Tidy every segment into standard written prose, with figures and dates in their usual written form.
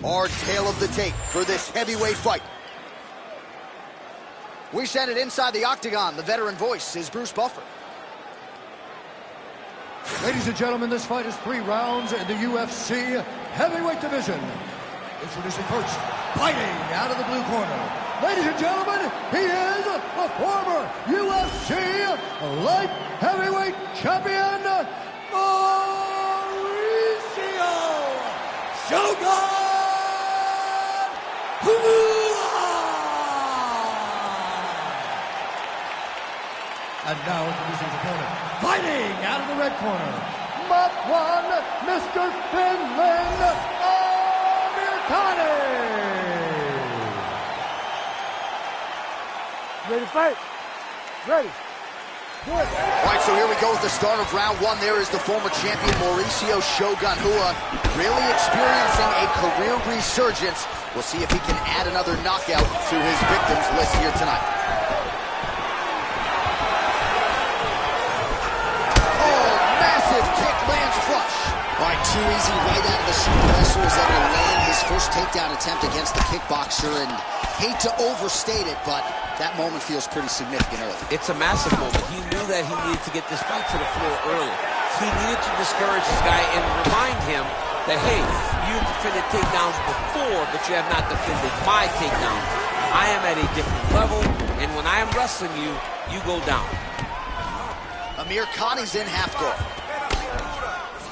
Our tale of the tape for this heavyweight fight. We send it inside the octagon. The veteran voice is Bruce Buffer. Ladies and gentlemen, this fight is 3 rounds in the UFC heavyweight division. Introducing first, fighting out of the blue corner. Ladies and gentlemen, he is the former UFC light heavyweight champion, Mauricio Shogun! And now introducing his opponent, fighting out of the red corner, Mach 1, Mr. Finland, Amirkhani! Ready to fight? Ready. Good. All right, so here we go with the start of round 1. There is the former champion, Mauricio Shogun Rua, really experiencing a career resurgence. We'll see if he can add another knockout to his victims list here tonight. All right, too easy right out of the chute. The wrestler was able to land his first takedown attempt against the kickboxer, and hate to overstate it, but that moment feels pretty significant early. It's a massive moment. He knew that he needed to get this fight to the floor early. He needed to discourage this guy and remind him that, hey, you've defended takedowns before, but you have not defended my takedowns. I am at a different level, and when I am wrestling you, you go down. Amirkhani's in half guard.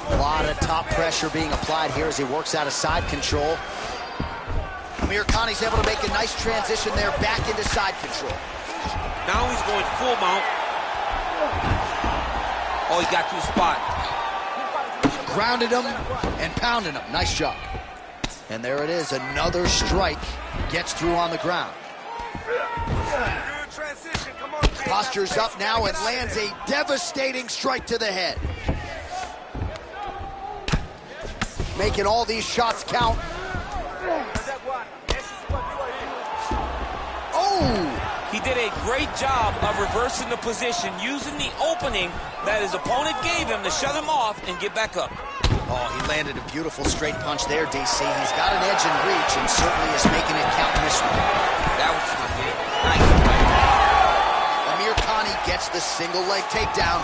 A lot of top pressure being applied here as he works out of side control. Amirkhani's able to make a nice transition there back into side control. Now he's going full mount. Oh, he got to the spot. Grounded him and pounded him. Nice job. And there it is, another strike. Gets through on the ground. Postures up now and lands a devastating strike to the head. Making all these shots count. Oh! He did a great job of reversing the position, using the opening that his opponent gave him to shut him off and get back up. Oh, he landed a beautiful straight punch there, DC. He's got an edge in reach and certainly is making it count in this one. That was good. Nice play. Amirkhani gets the single leg takedown.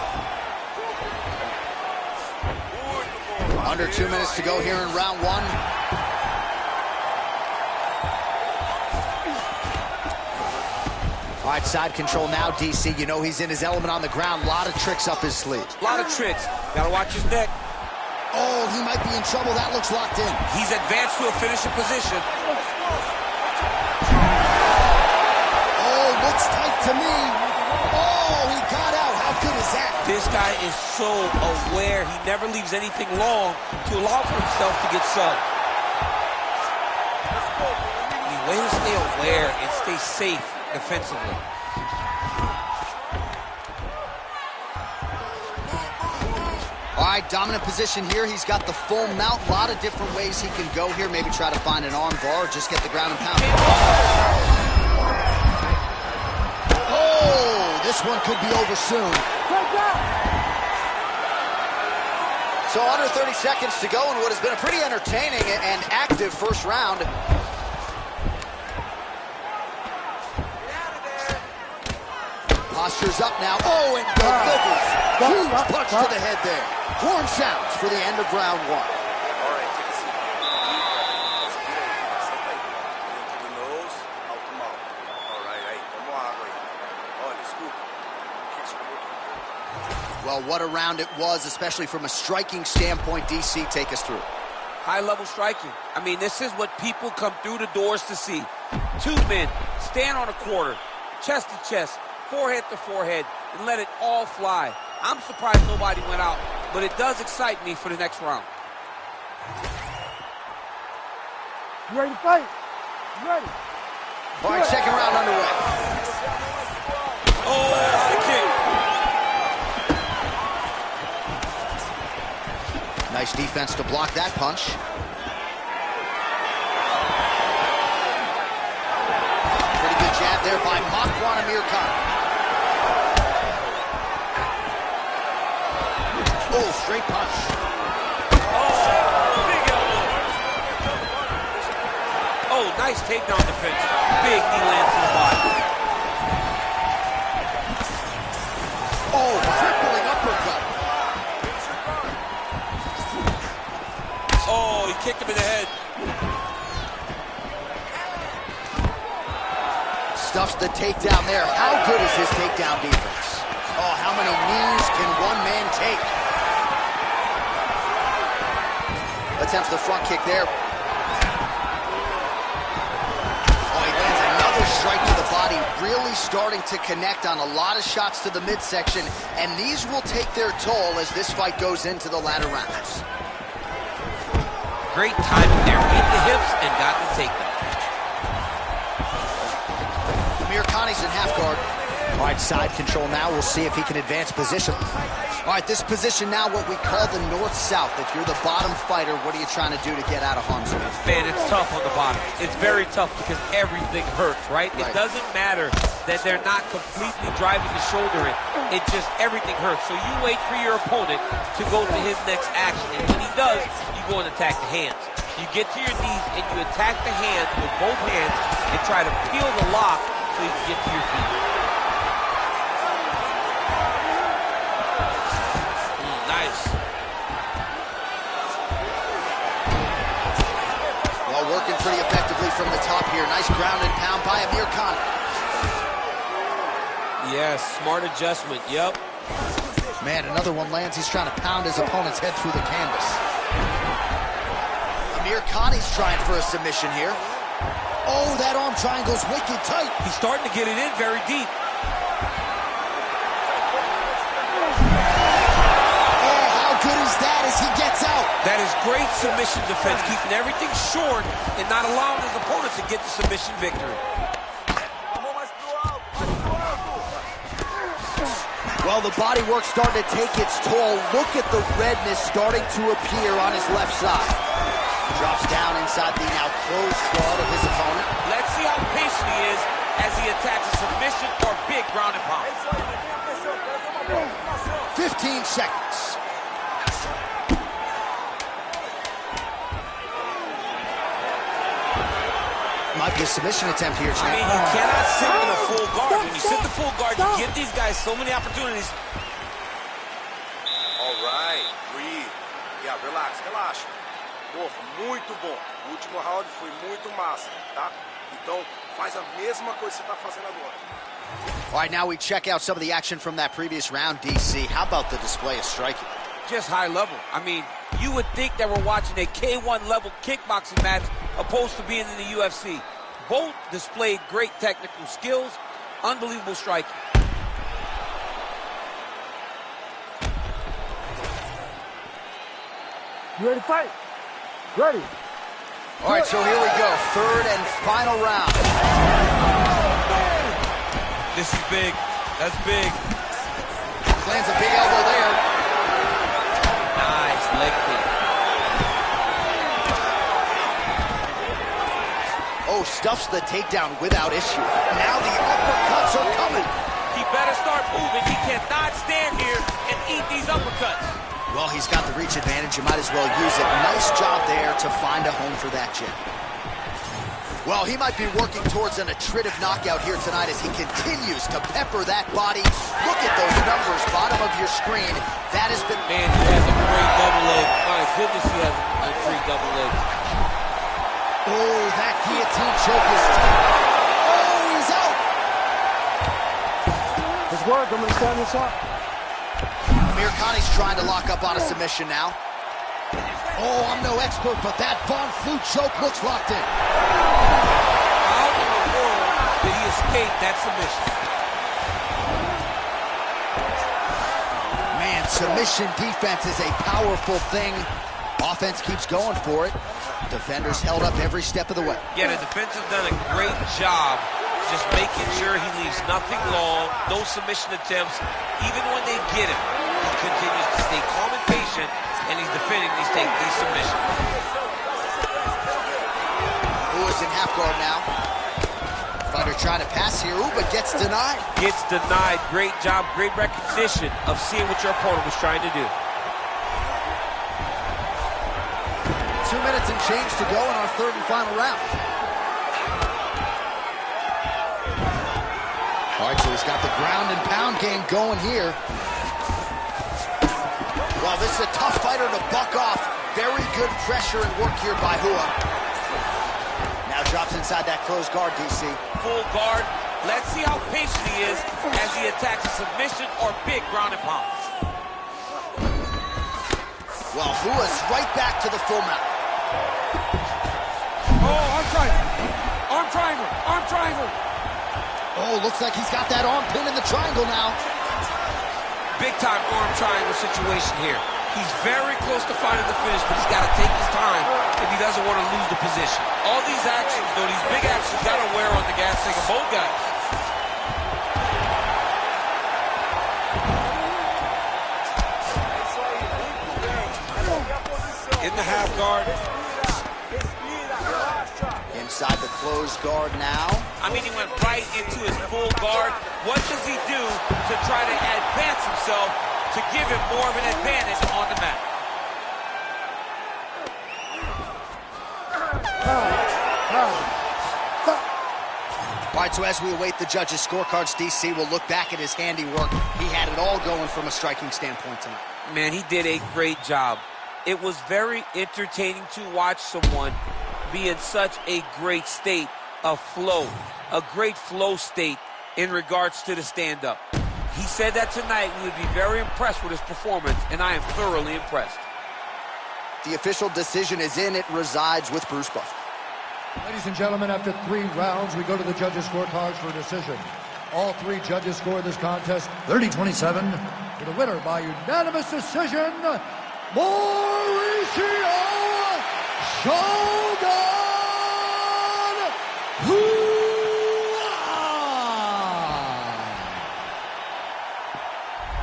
Under 2 minutes to go here in round 1. All right, side control now, DC. You know he's in his element on the ground. A lot of tricks up his sleeve. A lot of tricks. Gotta watch his neck. Oh, he might be in trouble. That looks locked in. He's advanced to a finishing position. Oh, looks tight to me. Oh, he got out. How good is that? This guy is so aware. He never leaves anything long to allow for himself to get subbed. The way to stay aware and stay safe defensively. All right, dominant position here. He's got the full mount. A lot of different ways he can go here. Maybe try to find an arm bar or just get the ground and pound. Oh, this one could be over soon. So under 30 seconds to go in what has been a pretty entertaining and active first round. Posture's up now. Oh, and delivers. Huge punch to the head there. Horn sounds for the end of round 1. Well, what a round it was, especially from a striking standpoint. DC, take us through. High-level striking. I mean, this is what people come through the doors to see. 2 men stand on a quarter, chest to chest, forehead to forehead, and let it all fly. I'm surprised nobody went out, but it does excite me for the next round. You ready to fight? You ready? All right, second round underway. Oh, high kick. Nice defense to block that punch. Pretty good jab there by Mach 1 Amirkhani. Oh, straight punch. Oh. Nice takedown defense. Big knee lands to the body. Oh, crippling uppercut. Oh, he kicked him in the head. Stuffs the takedown there. How good is his takedown defense? Oh, how many knees can one man take? Attempts the front kick there. Oh, he lands another strike to the body, really starting to connect on a lot of shots to the midsection, and these will take their toll as this fight goes into the latter rounds. Great timing there. Beat the hips and got the takedown. Amir Khani's in half guard. All right, side control now. We'll see if he can advance position. All right, this position now, what we call the north-south. If you're the bottom fighter, what are you trying to do to get out of harm's way? Man, it's tough on the bottom. It's very tough because everything hurts, right? It doesn't matter that they're not completely driving the shoulder in. It just, everything hurts. So you wait for your opponent to go to his next action. And when he does, you go and attack the hands. You get to your knees and you attack the hands with both hands and try to peel the lock so you can get to your feet. Nice. Well, working pretty effectively from the top here. Nice ground and pound by Amir Khan. Yes, smart adjustment, yep. Man, another one lands. He's trying to pound his opponent's head through the canvas. Amir Khani's trying for a submission here. Oh, that arm triangle's wicked tight. He's starting to get it in very deep. Oh, how good is that as he gets out? That is great submission defense, keeping everything short and not allowing his opponent to get the submission victory. Well, the body work's starting to take its toll. Look at the redness starting to appear on his left side. Drops down inside the now closed guard of his opponent. Let's see how patient he is as he attacks a submission or big ground and pound. 15 seconds. Might be a submission attempt here, champ. I mean, you cannot sit in a full guard. When you sit in the full guard, you give these guys so many opportunities. All right, breathe. Yeah, relax, relaxa. Pô, foi muito bom. O último round foi muito massa, tá? Então, faz a mesma coisa que você tá fazendo agora. All right, now we check out some of the action from that previous round, DC. How about the display of striking? Just high level. I mean, you would think that we're watching a K1 level kickboxing match opposed to being in the UFC. Both displayed great technical skills, unbelievable striking. You ready to fight? Ready. All right, so here we go. Third and final round. This is big. That's big. Lands a big elbow there. Nice leg kick. Oh, stuffs the takedown without issue. Now the uppercuts are coming. He better start moving. He cannot stand here and eat these uppercuts. Well, he's got the reach advantage. You might as well use it. Nice job there to find a home for that jab. Well, he might be working towards an attritive knockout here tonight as he continues to pepper that body. Look at those numbers, bottom of your screen. That has been... Man, he has a great double leg. My goodness, he has a great double leg. Oh, that guillotine choke is tough. Oh, he's out. Let's work. I'm going to stand this up. Amir Khani's trying to lock up on a submission now. Oh, I'm no expert, but that Von Flue choke looks locked in. How in the world did he escape that submission? Man, submission defense is a powerful thing. Offense keeps going for it. Defenders held up every step of the way. Yeah, the defense has done a great job just making sure he leaves nothing long, no submission attempts. Even when they get him, he continues to stay calm and patient, and he's defending these submissions. Lewis in half guard now. Fighter trying to pass here, but gets denied. Gets denied. Great job, great recognition of seeing what your opponent was trying to do. 2 minutes and change to go in our third and final round. All right, so he's got the ground and pound game going here. Well, this is a tough fighter to buck off. Very good pressure and work here by Hua. Now drops inside that closed guard, DC. Full guard. Let's see how patient he is as he attacks a submission or big ground and pound. Well, Hua's right back to the full mount. Oh, arm triangle. Arm triangle. Arm triangle. Oh, looks like he's got that arm pin in the triangle now. Big-time arm triangle situation here. He's very close to finding the finish, but he's got to take his time if he doesn't want to lose the position. All these actions, though, these big actions, got to wear on the gas tank of both guys. In the half guard. Inside the closed guard now. I mean, he went right into his full guard. What does he do to try to advance himself to give him more of an advantage on the mat? All right, so as we await the judges' scorecards, DC will look back at his handiwork. He had it all going from a striking standpoint tonight. Man, he did a great job. It was very entertaining to watch someone be in such a great state of flow, a great flow state in regards to the stand-up. He said that tonight we would be very impressed with his performance, and I am thoroughly impressed. The official decision is in. It resides with Bruce Buffer. Ladies and gentlemen, after 3 rounds, we go to the judges' scorecards for a decision. All 3 judges scored this contest 30-27 with a winner by unanimous decision, Mauricio Shogun Hua!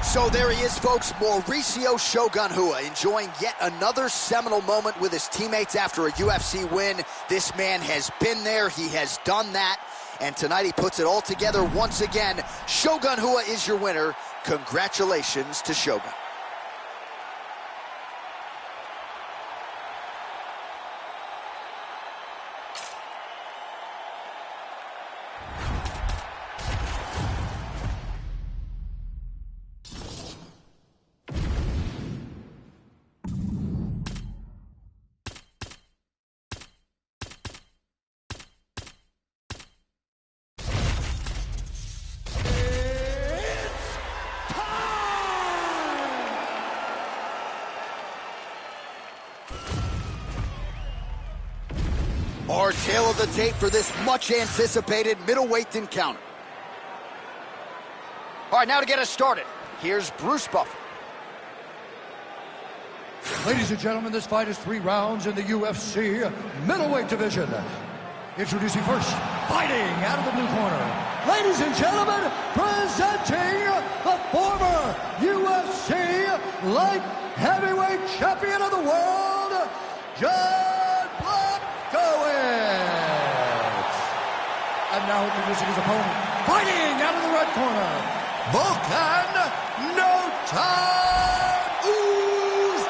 So there he is, folks, Mauricio Shogun Hua, enjoying yet another seminal moment with his teammates after a UFC win. This man has been there, he has done that, and tonight he puts it all together once again. Shogun Hua is your winner. Congratulations to Shogun. Our tale of the tape for this much-anticipated middleweight encounter. All right, now to get us started, here's Bruce Buffer. Ladies and gentlemen, this fight is 3 rounds in the UFC middleweight division. Introducing first, fighting out of the blue corner. Ladies and gentlemen, presenting the former UFC light heavyweight champion of the world, and now introducing his opponent, fighting out of the red corner, Volkan No Time Oezdemir.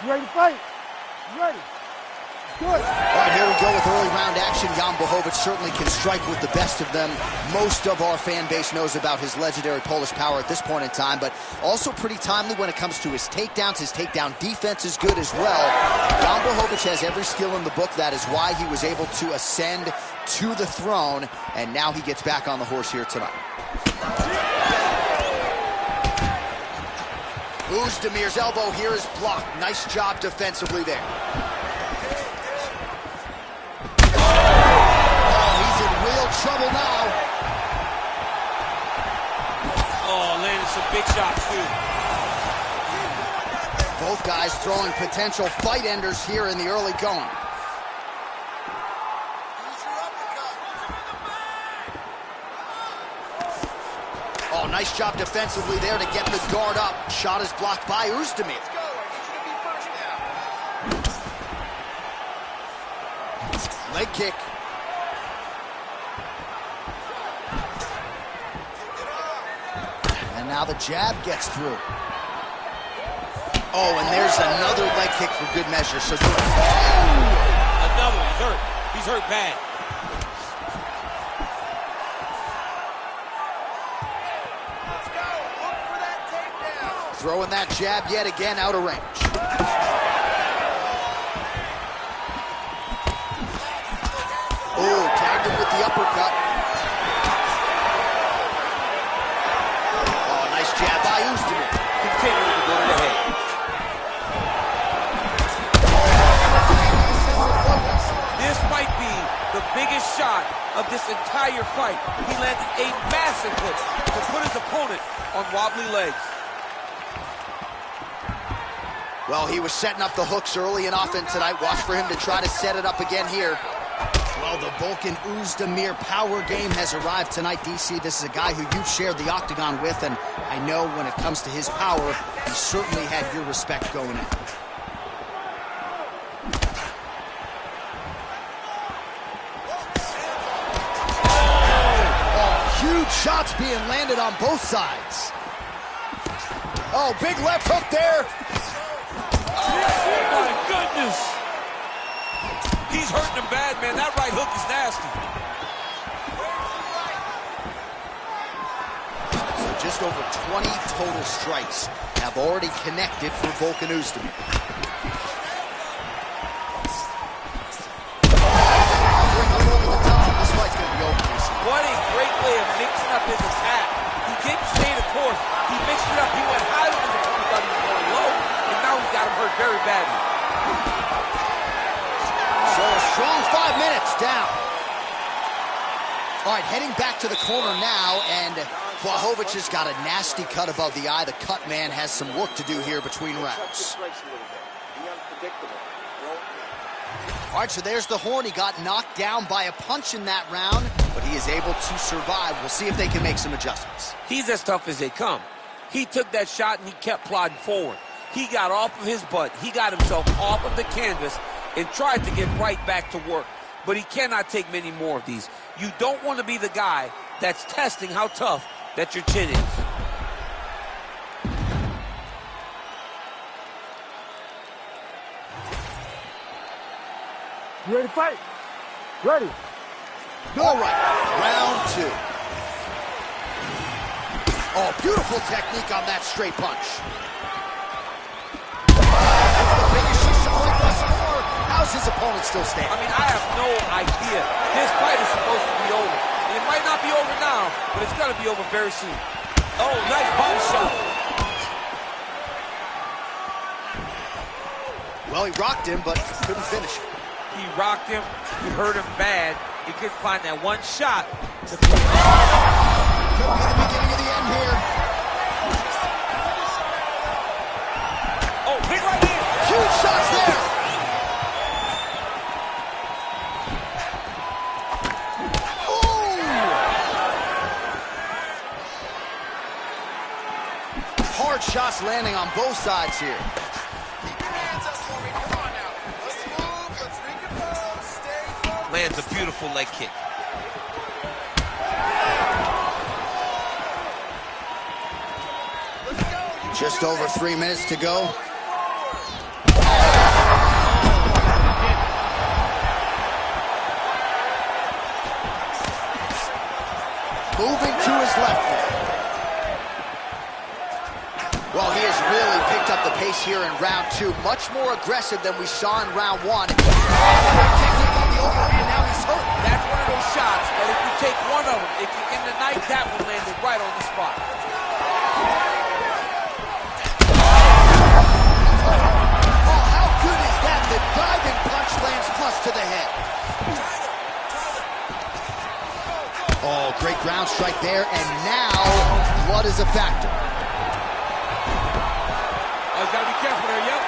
You ready to fight? You ready? Good. All right, here we go with early round action. Jan Blachowicz certainly can strike with the best of them. Most of our fan base knows about his legendary Polish power at this point in time, but also pretty timely when it comes to his takedowns. His takedown defense is good as well. Jan Blachowicz has every skill in the book. That is why he was able to ascend to the throne, and now he gets back on the horse here tonight. Oezdemir's elbow here is blocked. Nice job defensively there. Trouble now. Oh, landed some big shots, too. Both guys throwing potential fight enders here in the early going. Oh, nice job defensively there to get the guard up. Shot is blocked by Oezdemir. Leg kick. Now the jab gets through. Oh, and there's another leg kick for good measure. So another, he's hurt. He's hurt bad. Let's go. Look for that takedown. Throwing that jab yet again out of range. Oh, tagged him with the uppercut. Oh, nice jab by Ustamir. Continuing to go to the head. This might be the biggest shot of this entire fight. He landed a massive hook to put his opponent on wobbly legs. Well, he was setting up the hooks early and often tonight. Watch for him to try to set it up again here. Well, the Volkan Oezdemir power game has arrived tonight, DC. This is a guy who you've shared the octagon with, and I know when it comes to his power, he certainly had your respect going in. Huge shots being landed on both sides. Oh, big left hook there. Oh, my goodness. He's hurting him bad, man. That right hook is nasty. So just over 20 total strikes have already connected for Volkan Oezdemir. This fight's going to be over. What a great way of mixing up his attack. He didn't stay the course. He mixed it up. He went high when his opponent thought he was going low, and now he's got him hurt very badly. So a strong 5 minutes down. All right, heading back to the corner now, and Blachowicz has got a nasty cut above the eye. The cut man has some work to do here between rounds. All right, so there's the horn. He got knocked down by a punch in that round, but he is able to survive. We'll see if they can make some adjustments. He's as tough as they come. He took that shot and he kept plodding forward. He got off of his butt. He got himself off of the canvas and tried to get right back to work. But he cannot take many more of these. You don't want to be the guy that's testing how tough that your chin is. You ready to fight? Ready. All right, round two. Oh, beautiful technique on that straight punch. That's the biggest shot thus far. How's his opponent still standing? I mean, I have no idea. This fight is supposed to be over. And it might not be over now, but it's going to be over very soon. Oh, nice body shot. Well, he rocked him, but couldn't finish it. He rocked him. He hurt him bad. He couldn't find that one shot to Could be the beginning of the end here. Oh, big right hand. Huge shots there. Ooh. Hard shots landing on both sides here. Lands a beautiful leg kick. Just over 3 minutes to go. Moving to his left now. Well, he has really picked up the pace here in round two. Much more aggressive than we saw in round one. Technique on the overhand, now he's hurt. That's one of those shots that if you take one of them, if you end the night, that one landed right on the spot. Oh, how good is that? The diving punch lands flush to the head. Oh, great ground strike there, and now blood is a factor. Oh, he's got to be careful there, yep.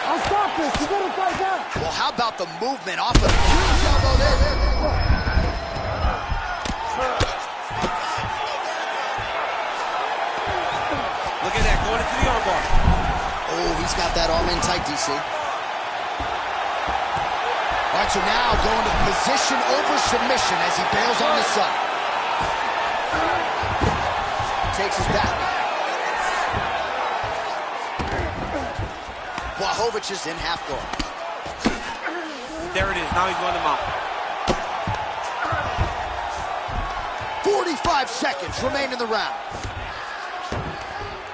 I'll stop this. You better fight back. Well, how about the movement off of the huge elbow there? Look at that, going into the armbar. Oh, he's got that arm in tight, DC. All right, so now going to position over submission as he bails on his side. Takes his back. Blachowicz is in half guard. There it is. Now he's going to mount. 45 seconds remain in the round.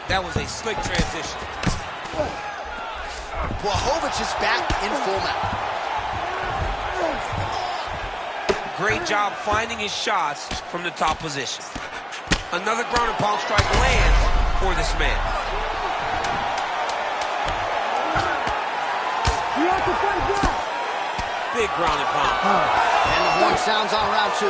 That was a slick transition. Blachowicz is back in full mount. Great job finding his shots from the top position. Another ground and pound strike lands for this man. You have to fight back. Big ground and pound. And the horn sounds on round 2.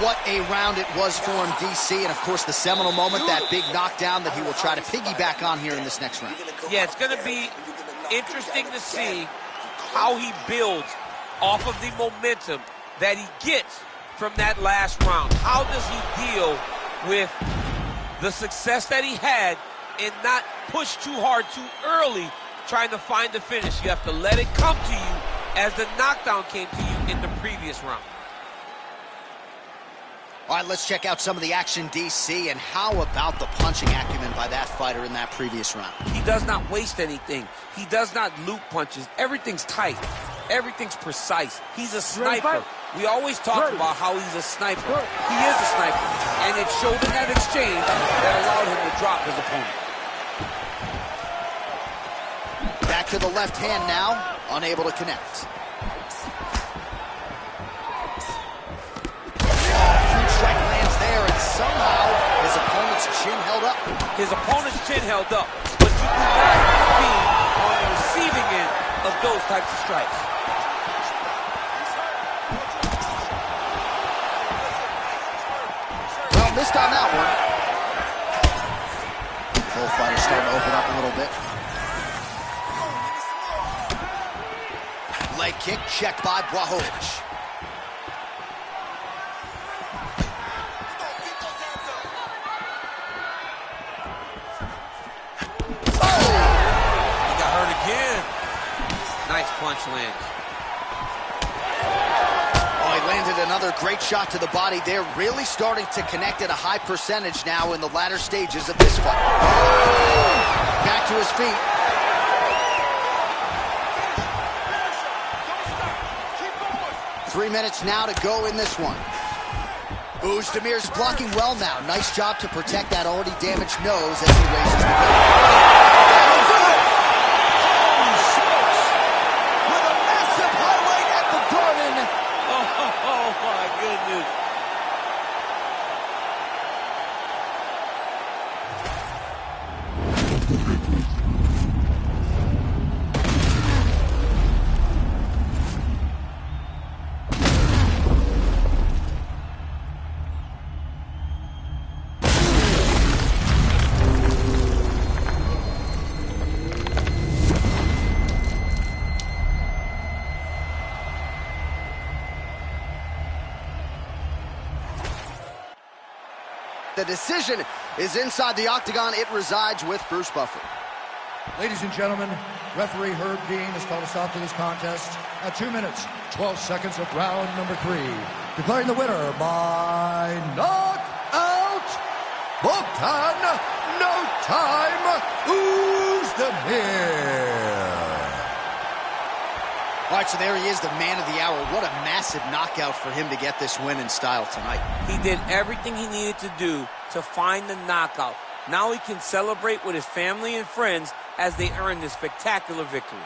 What a round it was for him, DC, and of course the seminal moment, that big knockdown that he will try to piggyback on here in this next round. Yeah, it's going to be interesting to see how he builds off of the momentum that he gets from that last round. How does he deal with the success that he had and not push too hard too early trying to find the finish? You have to let it come to you as the knockdown came to you in the previous round. All right, let's check out some of the action, DC, and how about the punching acumen by that fighter in that previous round? He does not waste anything. He does not loop punches. Everything's tight. Everything's precise. He's a sniper. We always talk about how he's a sniper. He is a sniper. And it showed in that exchange that allowed him to drop his opponent. Back to the left hand now, unable to connect. Strike lands there, and somehow his opponent's chin held up. His opponent's chin held up, but you do not be on the receiving end of those types of strikes. Well, missed on that one. Both fighters starting to open up a little bit. Leg kick checked by Blachowicz. Nice punch lands. Oh, he landed another great shot to the body there. Really starting to connect at a high percentage now in the latter stages of this fight. Back to his feet. 3 minutes now to go in this one. Oezdemir's blocking well now. Nice job to protect that already damaged nose as he raises the gun. Oh, my goodness. The decision is inside the octagon. It resides with Bruce Buffer. Ladies and gentlemen, referee Herb Dean has called a stop to this contest at 2 minutes, 12 seconds of round number 3. Declaring the winner by knockout, Bogdan No Time Oezdemir. All right, so there he is, the man of the hour. What a massive knockout for him to get this win in style tonight. He did everything he needed to do to find the knockout. Now he can celebrate with his family and friends as they earn this spectacular victory.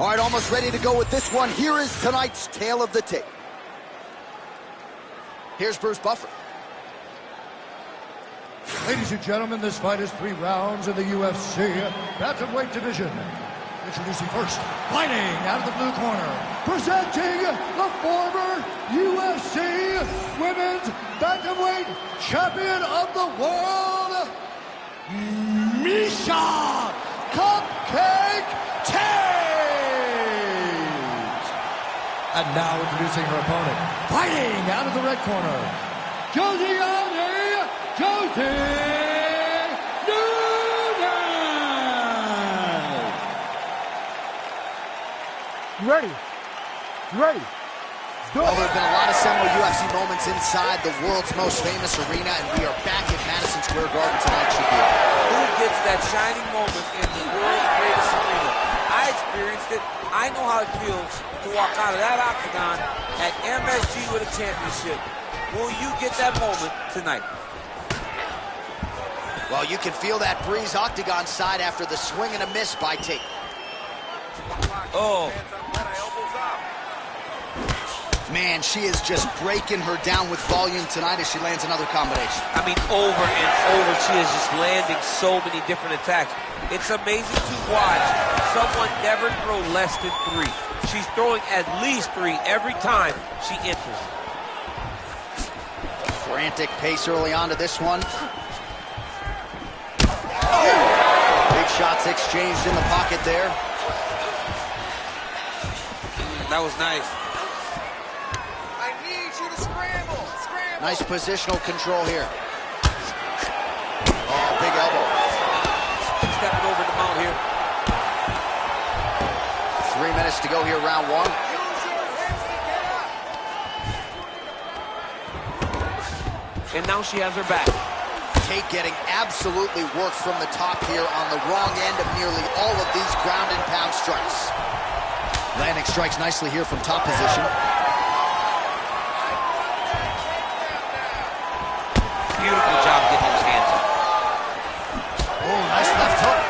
All right, almost ready to go with this one. Here is tonight's tale of the tape. Here's Bruce Buffer. Ladies and gentlemen, this fight is 3 rounds in the UFC bantamweight division. Introducing first, fighting out of the blue corner, presenting the former UFC Women's Bantamweight Champion of the World, Miesha Cupcake Tate! And now introducing her opponent, fighting out of the red corner, Josie You ready? You ready? Well, there have been a lot of seminal UFC moments inside the world's most famous arena, and we are back at Madison Square Garden tonight, Shaquille. Who gets that shining moment in the world's greatest arena? I experienced it. I know how it feels to walk out of that octagon at MSG with a championship. Will you get that moment tonight? Well, you can feel that breeze octagon side after the swing and a miss by Tate. Oh. Man, she is just breaking her down with volume tonight as she lands another combination. I mean, over and over, she is just landing so many different attacks. It's amazing to watch someone never throw less than 3. She's throwing at least 3 every time she enters. Frantic pace early on to this one. Oh! Big shots exchanged in the pocket there. That was nice. I need you to scramble. Scramble. Nice positional control here. Oh, big elbow. Stepping over the mount here. 3 minutes to go here, round 1. Use your hips to get up. And now she has her back. Tate getting absolutely worked from the top here on the wrong end of nearly all of these ground and pound strikes. Landing strikes nicely here from top position. Beautiful job getting those hands up. Oh, nice left hook.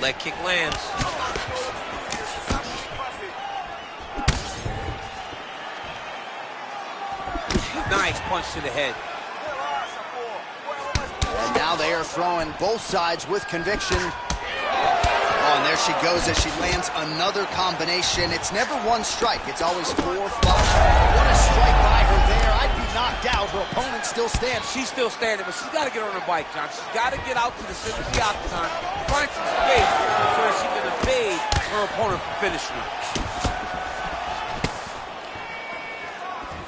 Leg kick lands. Nice punch to the head. And now they are throwing both sides with conviction. Oh, and there she goes as she lands another combination. It's never one strike. It's always 4 or 5. What a strike by her there. I'd be knocked out. Her opponent still stands. She's still standing, but she's got to get on her bike, John. She's got to get out to the center of the octagon, find some space so that she can evade her opponent from finishing her.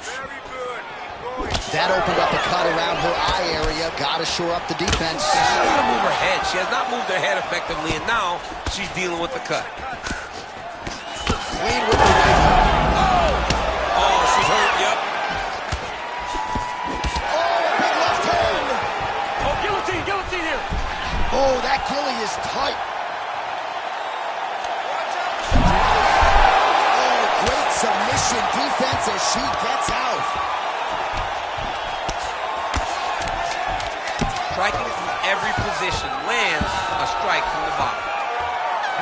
Very good. Keep going. That opened up a cut around her eye area. Got to shore up the defense. She's got to move her head. She has not moved her head effectively, and now she's dealing with the cut. Clean with the right hook. Oh, she's hurt, yep. Oh, big left hand. Oh, guillotine here. Oh, that gilly is tight. Oh, great submission defense as she gets out. Striking from every position, lands a strike from the bottom.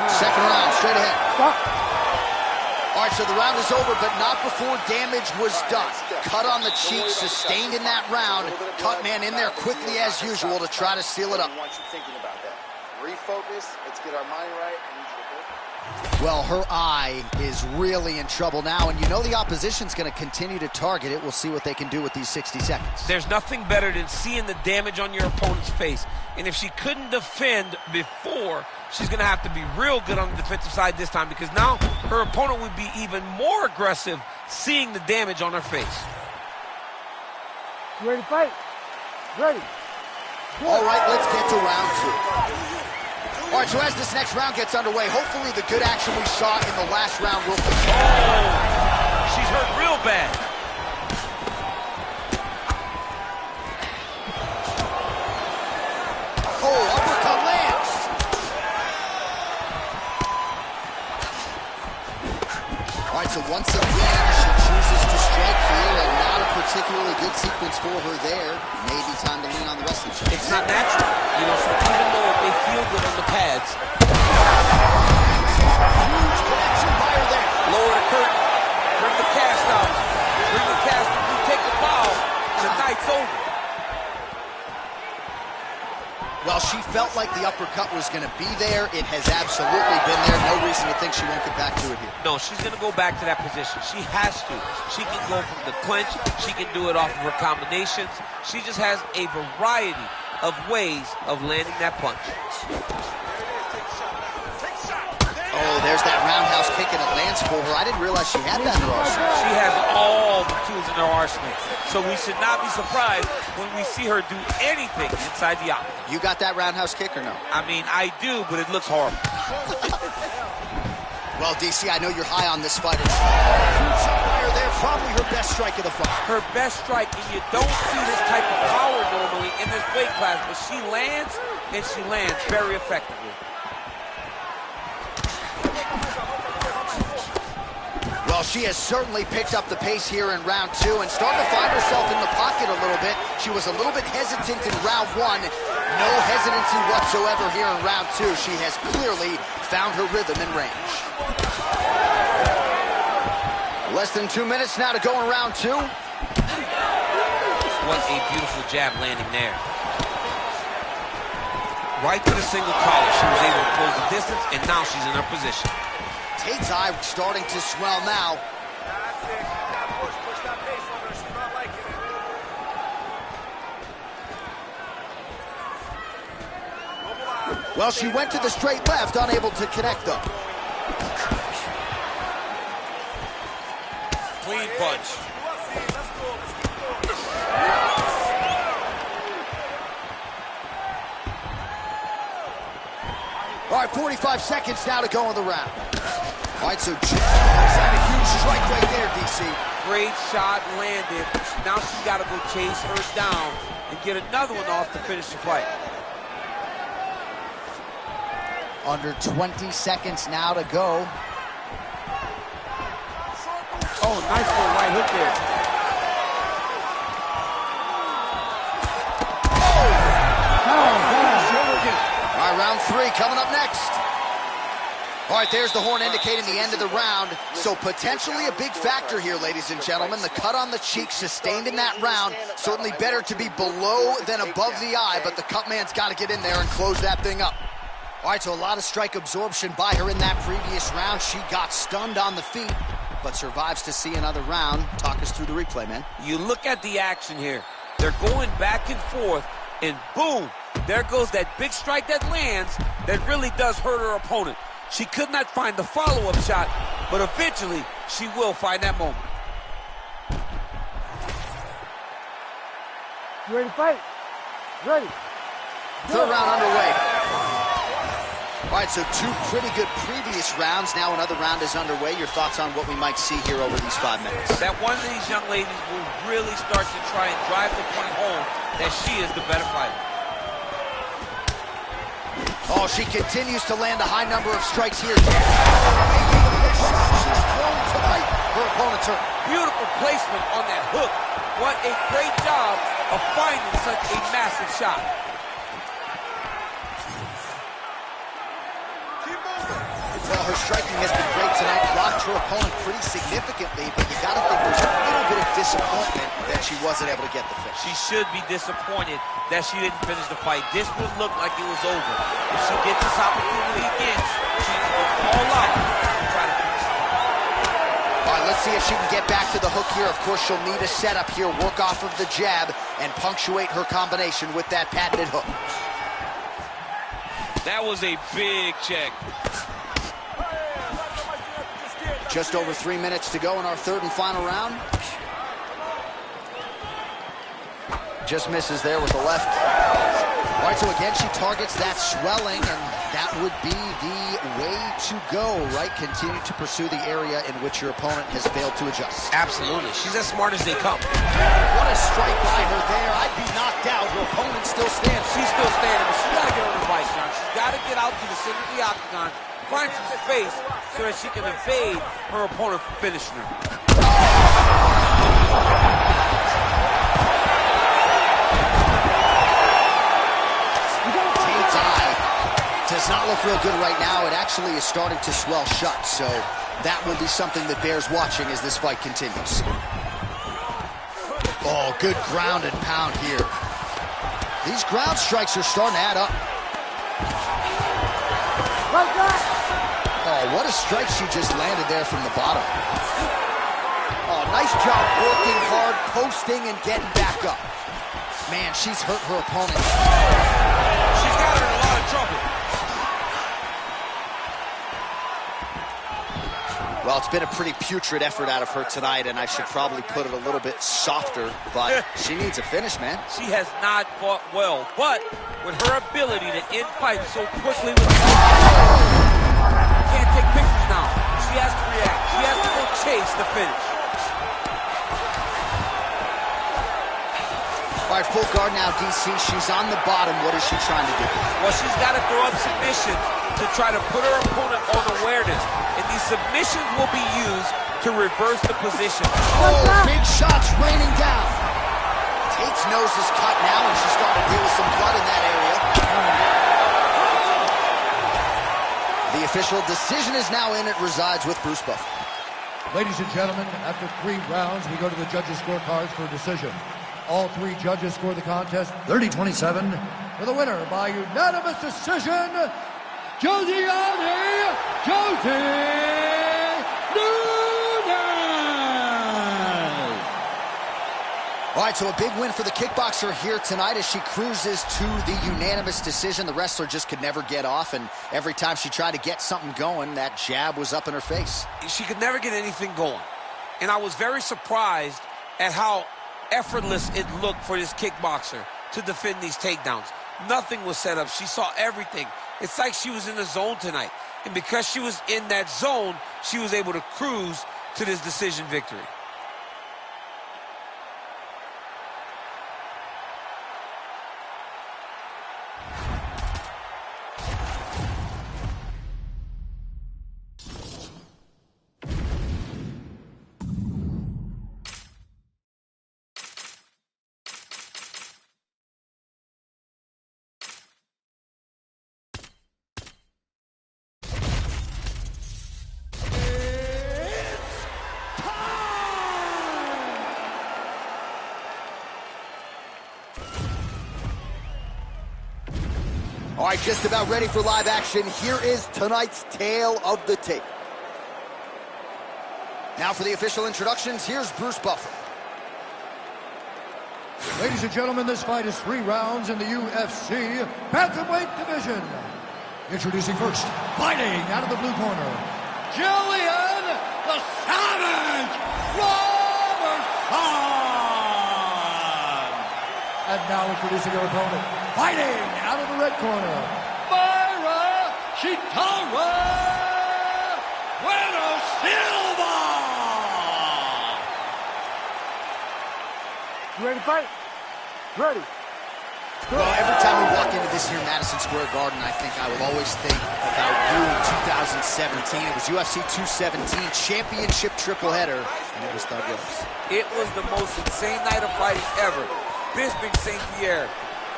Second round, straight ahead. Stop. All right, so the round is over, but not before damage was done. Cut on the cheek, sustained in that round. Cut man in there quickly as usual to try to seal it up. I want you thinking about that. Refocus. Let's get our mind right. I need you to focus. Well, her eye is really in trouble now, and you know the opposition's going to continue to target it. We'll see what they can do with these 60 seconds. There's nothing better than seeing the damage on your opponent's face. And if she couldn't defend before, she's going to have to be real good on the defensive side this time, because now her opponent would be even more aggressive seeing the damage on her face. You ready to fight? Ready. All right, let's get to round 2. All right, so as this next round gets underway, hopefully the good action we saw in the last round will continue. Oh, she's hurt real bad. Oh, uppercut lands. All All right, so once again, she chooses to strike here, and not a particularly good sequence for her there. Maybe time to lean on the wrestling shots. It's not natural. You know, so even though they feel good on the pads. Huge connection by her there. Lower the curtain. Bring the cast out. Bring the cast. You take the bow. The night's over. Well, she felt like the uppercut was going to be there. It has absolutely been there. No reason to think she won't get back to it here. No, she's going to go back to that position. She has to. She can go from the clinch. She can do it off of her combinations. She just has a variety of ways of landing that punch. Oh, there's that roundhouse kick, and it lands for her. I didn't realize she had that in her arsenal. She has all the tools in her arsenal. So we should not be surprised when we see her do anything inside the octagon. You got that roundhouse kick or no? I mean, I do, but it looks horrible. Well, DC, I know you're high on this fighter. Huge shot by her there, probably her best strike of the fight. Her best strike, and you don't see this type of power normally in this weight class, but she lands, and she lands very effectively. Well, she has certainly picked up the pace here in round 2 and starting to find herself in the pocket a little bit. She was a little bit hesitant in round 1. No hesitancy whatsoever here in round 2. She has clearly found her rhythm and range. Less than 2 minutes now to go in round 2. What a beautiful jab landing there. Right to the single collar. She was able to close the distance, and now she's in her position. Tate's eye starting to swell now. That's it. Push that pace on her. She's not liking it. Well, she went to the straight left, unable to connect though. Clean punch. All right, 45 seconds now to go in the round. All right, so Jim had a huge strike right there, DC. Great shot landed. Now she's got to go chase her down and get another one off to finish the fight. Under 20 seconds now to go. Oh, nice little right hook there. All right, round 3 coming up next. All right, there's the horn indicating the end of the round. So potentially a big factor here, ladies and gentlemen. The cut on the cheek sustained in that round. Certainly better to be below than above the eye, but the cut man's got to get in there and close that thing up. All right, so a lot of strike absorption by her in that previous round. She got stunned on the feet, but survives to see another round. Talk us through the replay, man. You look at the action here. They're going back and forth, and boom, there goes that big strike that lands that really does hurt her opponent. She could not find the follow-up shot, but eventually she will find that moment. You ready to fight? Ready. Third round underway. All right, so 2 pretty good previous rounds. Now another round is underway. Your thoughts on what we might see here over these 5 minutes? That one of these young ladies will really start to try and drive the point home that she is the better fighter. Oh, she continues to land a high number of strikes here. Maybe the best shot she's thrown tonight. Her opponent's hurt. Beautiful placement on that hook. What a great job of finding such a massive shot. Well, her striking has been great tonight. Blocked her opponent pretty significantly, but you got to think there's a little bit of disappointment that she wasn't able to get the finish. She should be disappointed that she didn't finish the fight. This would look like it was over. If she gets this opportunity again, she will fall out and try to finish the fight. All right, let's see if she can get back to the hook here. Of course, she'll need a setup here, work off of the jab, and punctuate her combination with that patented hook. That was a big check. Just over 3 minutes to go in our third and final round. Just misses there with the left. All right, so again, she targets that swelling, and that would be the way to go, right? Continue to pursue the area in which your opponent has failed to adjust. Absolutely. She's as smart as they come. What a strike by her there. I'd be knocked out. Her opponent still stands. She's still standing, but she's got to get on the fight, John. She's got to get out to the center of the octagon find some space so that she can evade her opponent from finishing her. Does not look real good right now. It actually is starting to swell shut, so that will be something that bears watching as this fight continues. Oh, good ground and pound here. These ground strikes are starting to add up. Oh, what a strike she just landed there from the bottom. Oh, nice job working hard, posting, and getting back up. Man, she's hurt her opponent. She's got her in a lot of trouble. Well, it's been a pretty putrid effort out of her tonight, and I should probably put it a little bit softer, but she needs a finish, man. She has not fought well, but with her ability to end fights so quickly, can't take pictures now. She has to react. She has to go chase the finish. All right, full guard now, DC. She's on the bottom. What is she trying to do? Well, she's got to throw up submissions to try to put her opponent on awareness. And these submissions will be used to reverse the position. Oh, big shots raining down. Tate's nose is cut now, and she's starting to deal with some blood in that area. The official decision is now in. It resides with Bruce Buffer. Ladies and gentlemen, after 3 rounds, we go to the judges' scorecards for a decision. All 3 judges score the contest 30-27 for the winner by unanimous decision, Josie Nunez! All right, so a big win for the kickboxer here tonight as she cruises to the unanimous decision. The wrestler just could never get off, and every time she tried to get something going, that jab was up in her face. She could never get anything going. And I was very surprised at how effortless it looked for this kickboxer to defend these takedowns. Nothing was set up. She saw everything. It's like she was in the zone tonight. And because she was in that zone, she was able to cruise to this decision victory. All right, just about ready for live action. Here is tonight's tale of the tape. Now for the official introductions, here's Bruce Buffer. Ladies and gentlemen, this fight is 3 rounds in the UFC bantamweight division. Introducing first, fighting out of the blue corner, Jillian the Savage Robertson! And now introducing her opponent, fighting out of the red corner, Myra Shitara Bueno Silva! You ready to fight? Ready. Well, every time we walk into this here Madison Square Garden, I think I will always think about you in 2017. It was UFC 217 championship triple header, and it was Thug Rose. It was the most insane night of fighting ever. Bisping St. Pierre.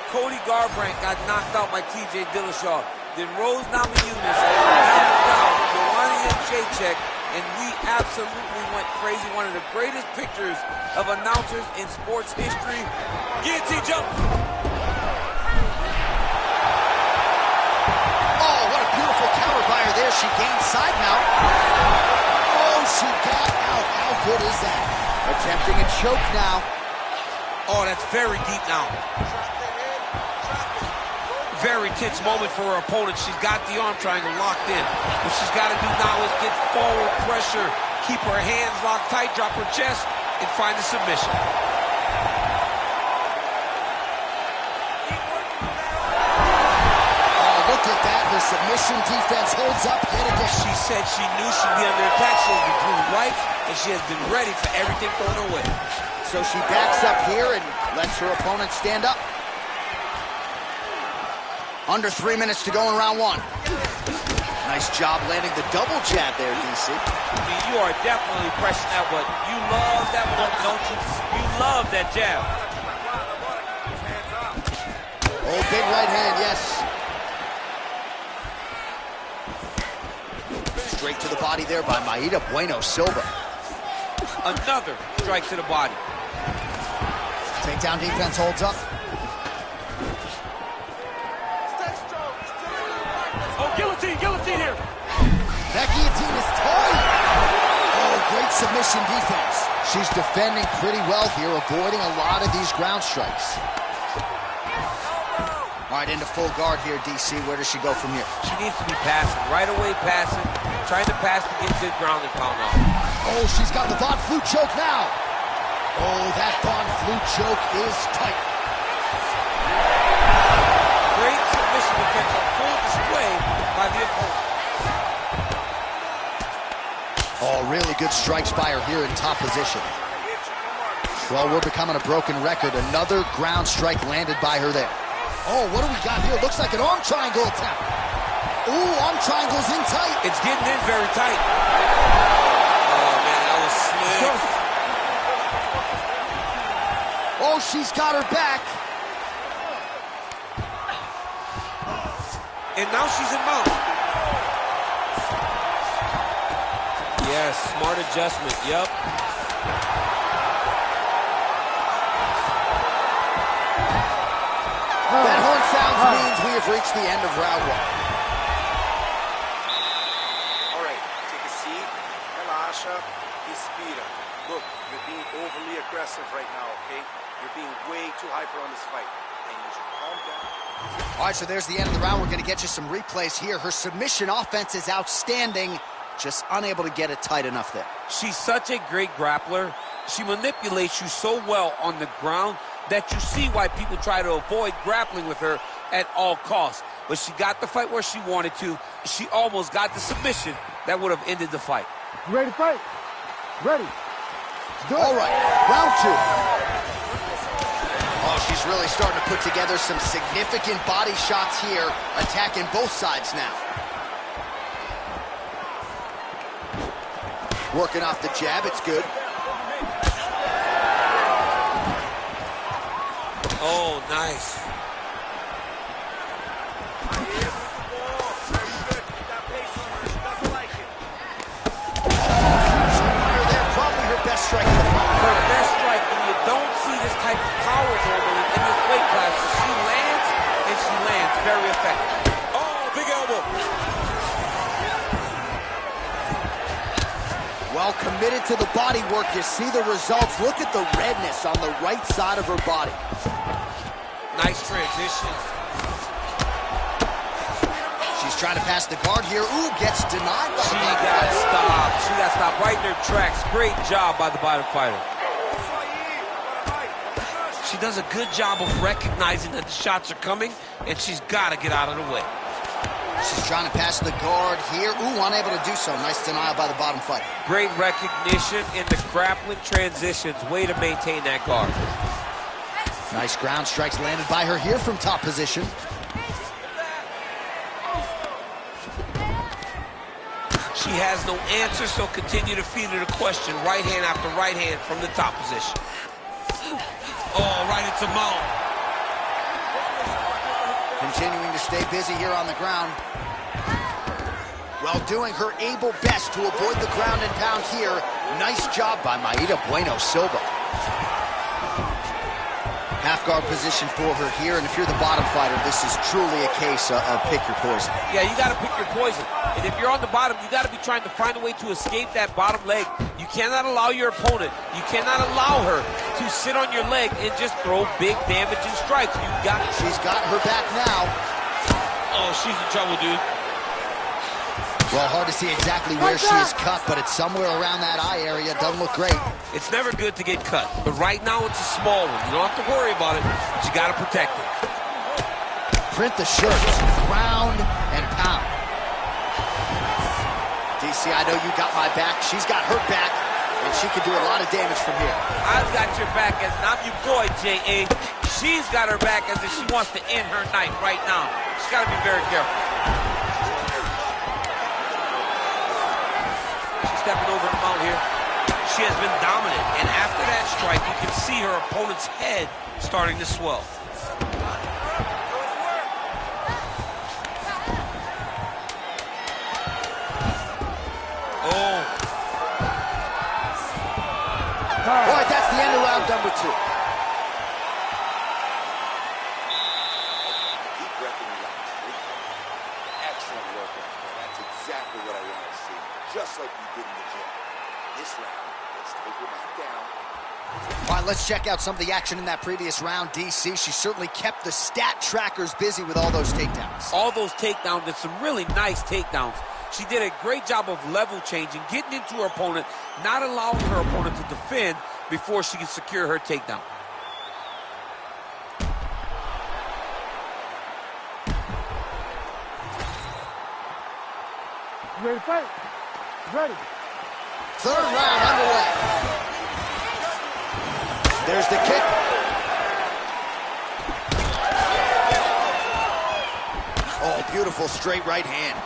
Cody Garbrandt got knocked out by TJ Dillashaw. Then Rose Namajunas knocked out Joanna Jacek, and we absolutely went crazy. One of the greatest pictures of announcers in sports history. Guillotine jump. Oh, what a beautiful counter by her there. She gained side mount. Oh, she got out. How good is that? Attempting a choke now. Oh, that's very deep now. Very tense moment for her opponent. She's got the arm triangle locked in. What she's got to do now is get forward pressure, keep her hands locked tight, drop her chest, and find the submission. Oh, look at that. Her submission defense holds up yet again. She said she knew she'd be under attack. She has been proven right, and she has been ready for everything thrown her way. So she backs up here and lets her opponent stand up. Under 3 minutes to go in round 1. Nice Nice job landing the double jab there, DC. I mean, you are definitely pressing that one. You love that one, don't you? You love that jab. Oh, big right hand, yes. Straight to the body there by Maida Bueno Silva. Another strike to the body. Takedown defense holds up. Oh, guillotine here. That guillotine is tight. Oh, great submission defense. She's defending pretty well here, avoiding a lot of these ground strikes. All right, into full guard here, DC. Where does she go from here? She needs to be passing, right away passing, trying to pass to get good ground and pound off. Oh, she's got the Von Flue choke now. Oh, that Von Flue choke is tight. Great submission defense on full display by the opponent. Oh, really good strikes by her here in top position. Well, we're becoming a broken record. Another ground strike landed by her there. Oh, what do we got here? Looks like an arm triangle attempt. Ooh, arm triangle's in tight. It's getting in very tight. Oh, man, that was slick. Oh, she's got her back. And now she's in mount. Yes, smart adjustment, yep. That horn sounds means we have reached the end of round one. All right, take a seat, relaxa, respira. Look, you're being overly aggressive right now, okay? You're being way too hyper on this fight, and you should calm down. All right, so there's the end of the round. We're going to get you some replays here. Her submission offense is outstanding, just unable to get it tight enough there. She's such a great grappler. She manipulates you so well on the ground that you see why people try to avoid grappling with her at all costs. But she got the fight where she wanted to. She almost got the submission that would have ended the fight. You ready to fight? Ready. All right, round two. Oh, she's really starting to put together some significant body shots here, attacking both sides now. Working off the jab, it's good. Oh, nice. Probably her best strike in the fight. Her best strike, and you don't see this type of power normally in this weight class. She lands, and she lands very effective. Oh, big elbow. Well, committed to the body work, you see the results. Look at the redness on the right side of her body. Nice transition. She's trying to pass the guard here. Ooh, gets denied by She the bottom got fighter. stopped. She got stopped right in her tracks. Great job by the bottom fighter. She does a good job of recognizing that the shots are coming, and she's got to get out of the way. She's trying to pass the guard here. Ooh, unable to do so. Nice denial by the bottom fighter. Great recognition in the grappling transitions. Way to maintain that guard. Nice ground strikes landed by her here from top position. She has no answer, so continue to feed her the question. Right hand after right hand from the top position. Oh, right into mount. Continuing to stay busy here on the ground. Well, doing her able best to avoid the ground and pound here. Nice job by Maida Bueno Silva. Half guard position for her here, and if you're the bottom fighter, this is truly a case of pick your poison. Yeah, you got to pick your poison. And if you're on the bottom, you got to be trying to find a way to escape that bottom leg. You cannot allow your opponent, you cannot allow her to sit on your leg and just throw big damaging strikes. She's got her back now. Oh, she's in trouble, dude. Well, hard to see exactly where she is cut, but it's somewhere around that eye area. Doesn't look great. It's never good to get cut, but right now it's a small one. You don't have to worry about it, but you got to protect it. Print the shirt, ground and pound. DC, I know you got my back. She's got her back, and she can do a lot of damage from here. I've got your back, as I'm your boy, J.A. She's got her back as if she wants to end her night right now. She's got to be very careful. She's stepping over the mount here. She has been dominant, and after that strike, you can see her opponent's head starting to swell. Oh. All right, that's the end of round number 2. Deep breath and relax. Excellent workout. That's exactly what I want to see. Just like you did in the gym. This round, let's take her back down. All right, let's check out some of the action in that previous round. DC, she certainly kept the stat trackers busy with all those takedowns. All those takedowns, and some really nice takedowns. She did a great job of level changing, getting into her opponent, not allowing her opponent to defend before she can secure her takedown. You ready to fight? Ready. Third round underway. There's the kick. Oh, beautiful straight right hand.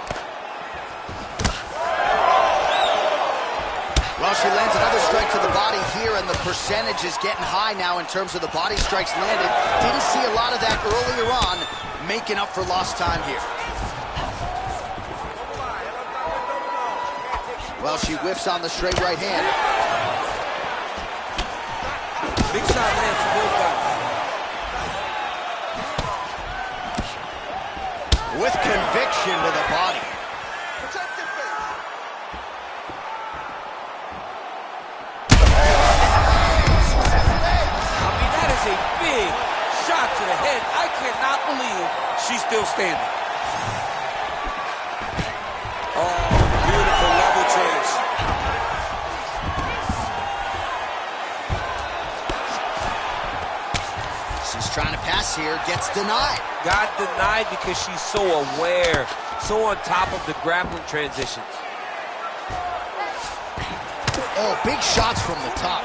Well, she lands another strike to the body here, and the percentage is getting high now in terms of the body strikes landed. Didn't see a lot of that earlier on, making up for lost time here. Well, she whiffs on the straight right hand. Big shot lands for both guys. With conviction to the body. A big shot to the head. I cannot believe she's still standing. Oh, beautiful level change. She's trying to pass here, gets denied. Got denied because she's so aware, so on top of the grappling transitions. Oh, big shots from the top.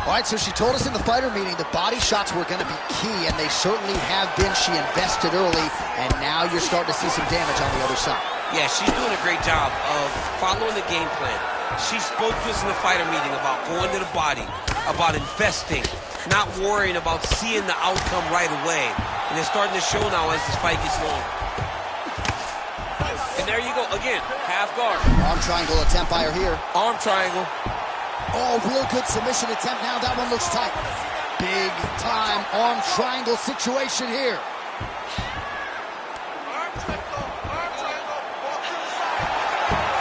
All right, so she told us in the fighter meeting the body shots were going to be key, and they certainly have been. She invested early, and now you're starting to see some damage on the other side. Yeah, she's doing a great job of following the game plan. She spoke to us in the fighter meeting about going to the body, about investing, not worrying about seeing the outcome right away. And it's starting to show now as this fight gets long. And there you go, again, half guard. Arm triangle attempt by her here. Arm triangle. Oh, real good submission attempt now. That one looks tight. Big time arm triangle situation here.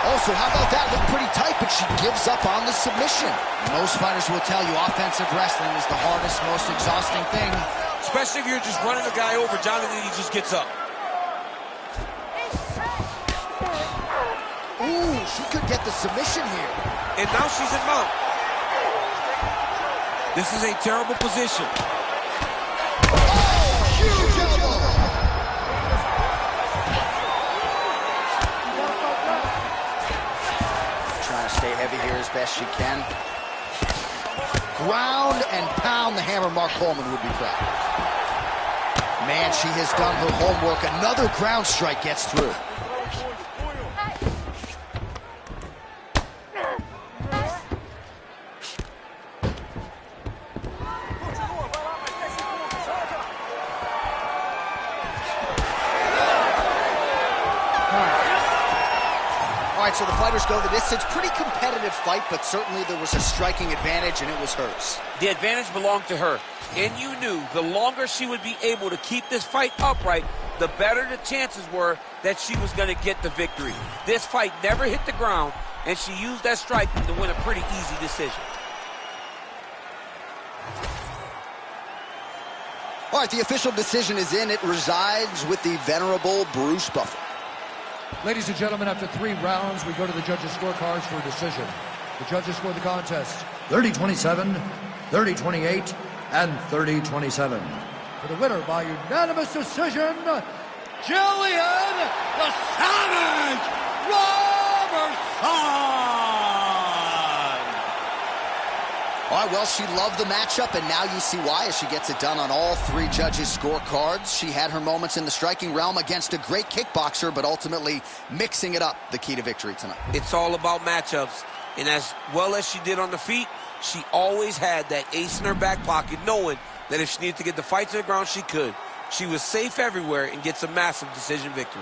Also, how about that? Looked pretty tight, but she gives up on the submission. Most fighters will tell you offensive wrestling is the hardest, most exhausting thing. Especially if you're just running a guy over, Jonathan, he just gets up. Ooh, she could get the submission here. And now she's in mount. This is a terrible position. Oh, huge elbow. Trying to stay heavy here as best she can. Ground and pound. The hammer, Mark Coleman would be proud. Man, she has done her homework. Another ground strike gets through. All right, so the fighters go the distance. Pretty competitive fight, but certainly there was a striking advantage, and it was hers. The advantage belonged to her. And you knew the longer she would be able to keep this fight upright, the better the chances were that she was going to get the victory. This fight never hit the ground, and she used that strike to win a pretty easy decision. All right, the official decision is in. It resides with the venerable Bruce Buffer. Ladies and gentlemen, after 3 rounds, we go to the judges' scorecards for a decision. The judges scored the contest 30-27, 30-28, and 30-27. For the winner by unanimous decision, Jillian the Savage Robertson! All right, well, she loved the matchup, and now you see why as she gets it done on all three judges' scorecards. She had her moments in the striking realm against a great kickboxer, but ultimately mixing it up, the key to victory tonight. It's all about matchups, and as well as she did on the feet, she always had that ace in her back pocket, knowing that if she needed to get the fight to the ground, she could. She was safe everywhere and gets a massive decision victory.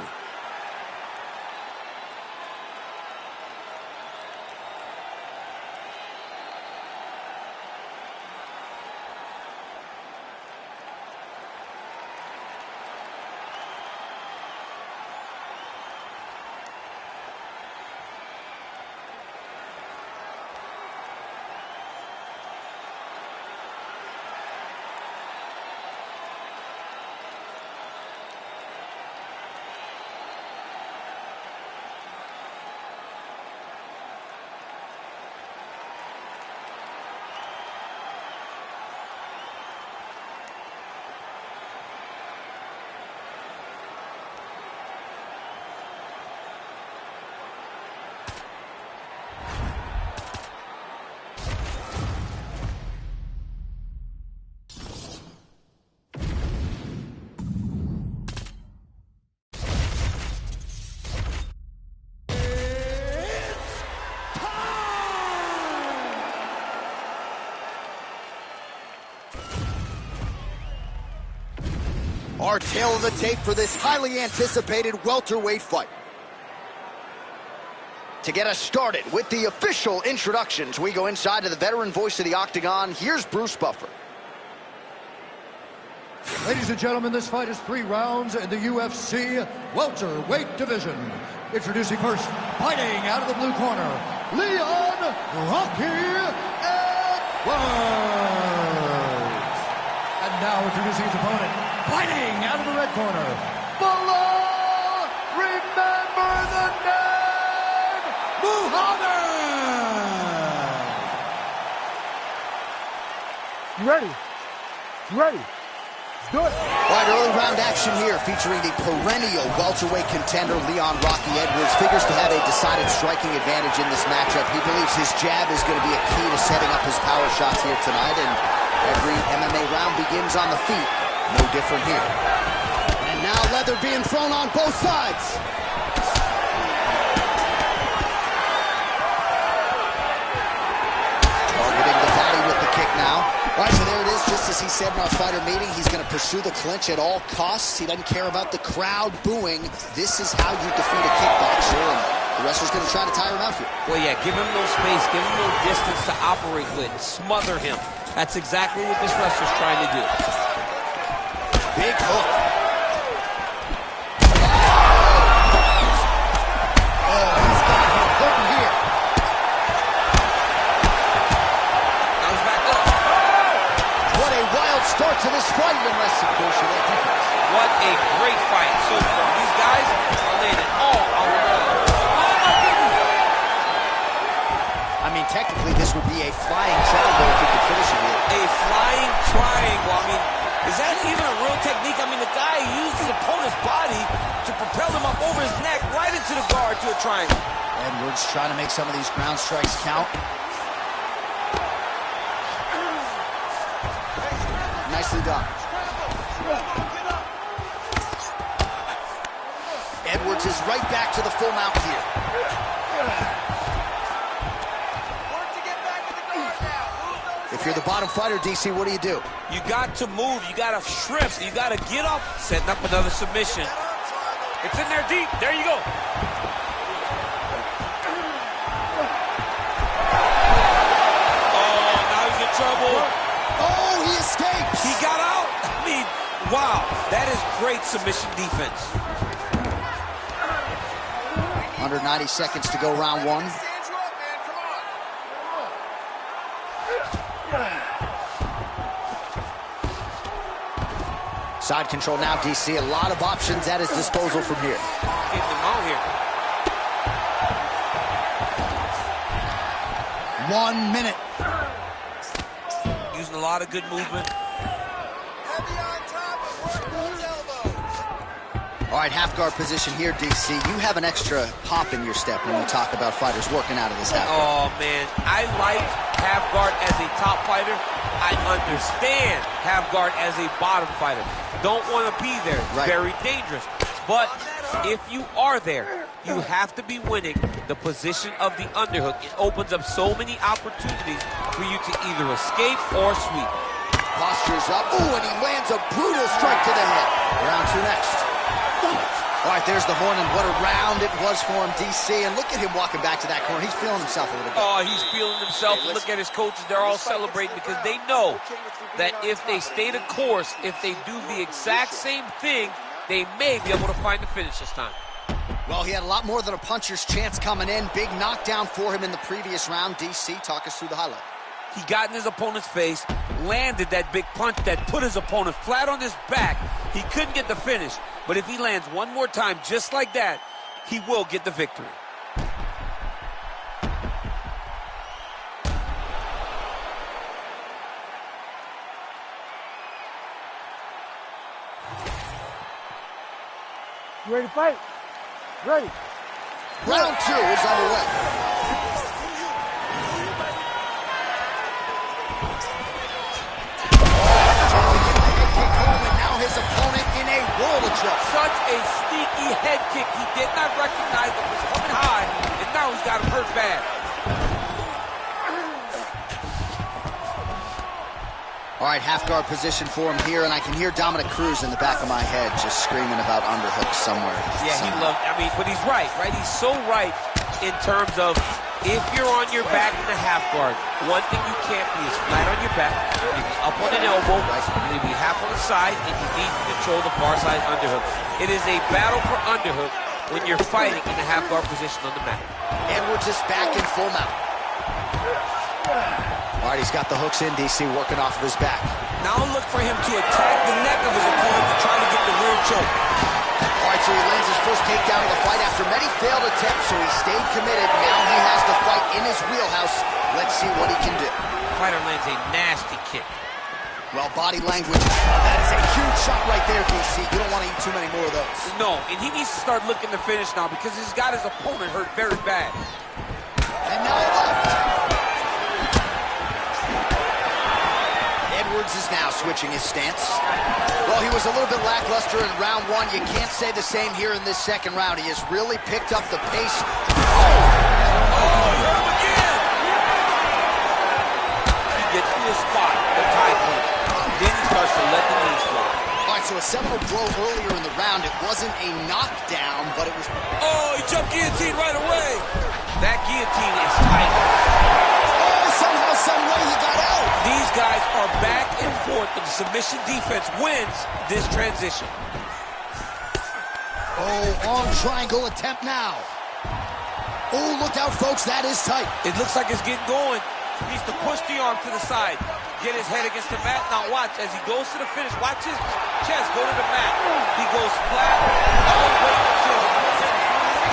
Our tail of the tape for this highly anticipated welterweight fight. To get us started with the official introductions, we go inside to the veteran voice of the Octagon. Here's Bruce Buffer. Ladies and gentlemen, this fight is 3 rounds in the UFC welterweight division. Introducing first, fighting out of the blue corner, Leon Rocky Edwards. And now introducing his opponent, fighting out of the red corner, Bilal, remember the name, Muhammad. You ready? You ready? Do it. All right, early round action here featuring the perennial welterweight contender Leon Rocky Edwards. Figures to have a decided striking advantage in this matchup. He believes his jab is going to be a key to setting up his power shots here tonight, and every MMA round begins on the feet. No different here. And now leather being thrown on both sides. Targeting the body with the kick now. All right, so there it is. Just as he said in our fighter meeting, he's going to pursue the clinch at all costs. He doesn't care about the crowd booing. This is how you defeat a kickboxer, and the wrestler's going to try to tire him out here. Well, yeah, give him no space, give him no distance to operate with, smother him. That's exactly what this wrestler's trying to do. Big hook. Oh, he's got him hurting here. Now he's back up. What a wild start to this fight, unless, of course, you like defense. What a great fight so far. These guys are laying it all on the line. I mean, technically, this would be a flying triangle if he could finish it here. A flying triangle. I mean, is that even a real technique? I mean, the guy used his opponent's body to propel him up over his neck right into the guard to a triangle. Edwards trying to make some of these ground strikes count. Nicely done. Edwards is right back to the full mount here. If you're the bottom fighter, DC, what do? You got to move. You got to shrimp. You got to get up. Setting up another submission. It's in there deep. There you go. Oh, now he's in trouble. Oh, he escapes. He got out. I mean, wow. That is great submission defense. 190 seconds to go, round one. Side control now, DC. A lot of options at his disposal from here. Getting him out here. 1 minute. Using a lot of good movement. Heavy on top and work those elbows. All right, half guard position here, DC. You have an extra hop in your step when you talk about fighters working out of this half guard. Oh, man. I like half guard as a top fighter. I understand half guard as a bottom fighter. Don't want to be there. It's very dangerous. But if you are there, you have to be winning the position of the underhook. It opens up so many opportunities for you to either escape or sweep. Posture's up. Ooh, and he lands a brutal strike to the head. Round 2 next. All right, there's the horn, and what a round it was for him, DC. And look at him walking back to that corner. He's feeling himself a little bit. Oh, he's feeling himself. And look at his coaches. They're all celebrating because they know that if they stay the course, if they do the exact same thing, they may be able to find the finish this time. Well, he had a lot more than a puncher's chance coming in. Big knockdown for him in the previous round. DC, talk us through the highlight. He got in his opponent's face, landed that big punch that put his opponent flat on his back. He couldn't get the finish, but if he lands one more time just like that, he will get the victory. You ready to fight? Ready. Round 2 is underway. His opponent in a world of trouble. Such a sneaky head kick. He did not recognize it was coming high, and now he's got him hurt bad. All right, half guard position for him here, and I can hear Dominic Cruz in the back of my head just screaming about underhooks somewhere. Yeah, he loved, but he's right? He's so right in terms of if you're on your back in the half guard, one thing you can't be is flat on your back, maybe up on an elbow, maybe half on the side, and you need to control the far side underhook. It is a battle for underhook when you're fighting in the half guard position on the mat. Edwards is back in full mount. All right, he's got the hooks in, DC, working off of his back. Now look for him to attack the neck of his opponent to try to get the rear choke. All right, so he lands his first takedown of the fight after many failed attempts, so he stayed committed. Now he has the fight in his wheelhouse. Let's see what he can do. Fighter lands a nasty kick. Well, body language, that is a huge shot right there, DC. You don't want to eat too many more of those. No, and he needs to start looking to finish now because he's got his opponent hurt very bad. And now left. Edwards is now switching his stance. Well, he was a little bit lackluster in round 1. You can't say the same here in this second round. He has really picked up the pace. Oh, you hurt him again! He gets to the spot, the tie point. Then he starts to let the knees fly. All right, so a seminal blow earlier in the round. It wasn't a knockdown, but it was... Oh, he jumped guillotine right away. That guillotine is tight. Somehow, some way, he got out. These guys are back and forth, but the submission defense wins this transition. Oh, arm triangle attempt now. Oh, look out, folks. That is tight. It looks like it's getting going. He needs to push the arm to the side. Get his head against the mat. Now watch, as he goes to the finish, watch his chest go to the mat. He goes flat. Oh, wait,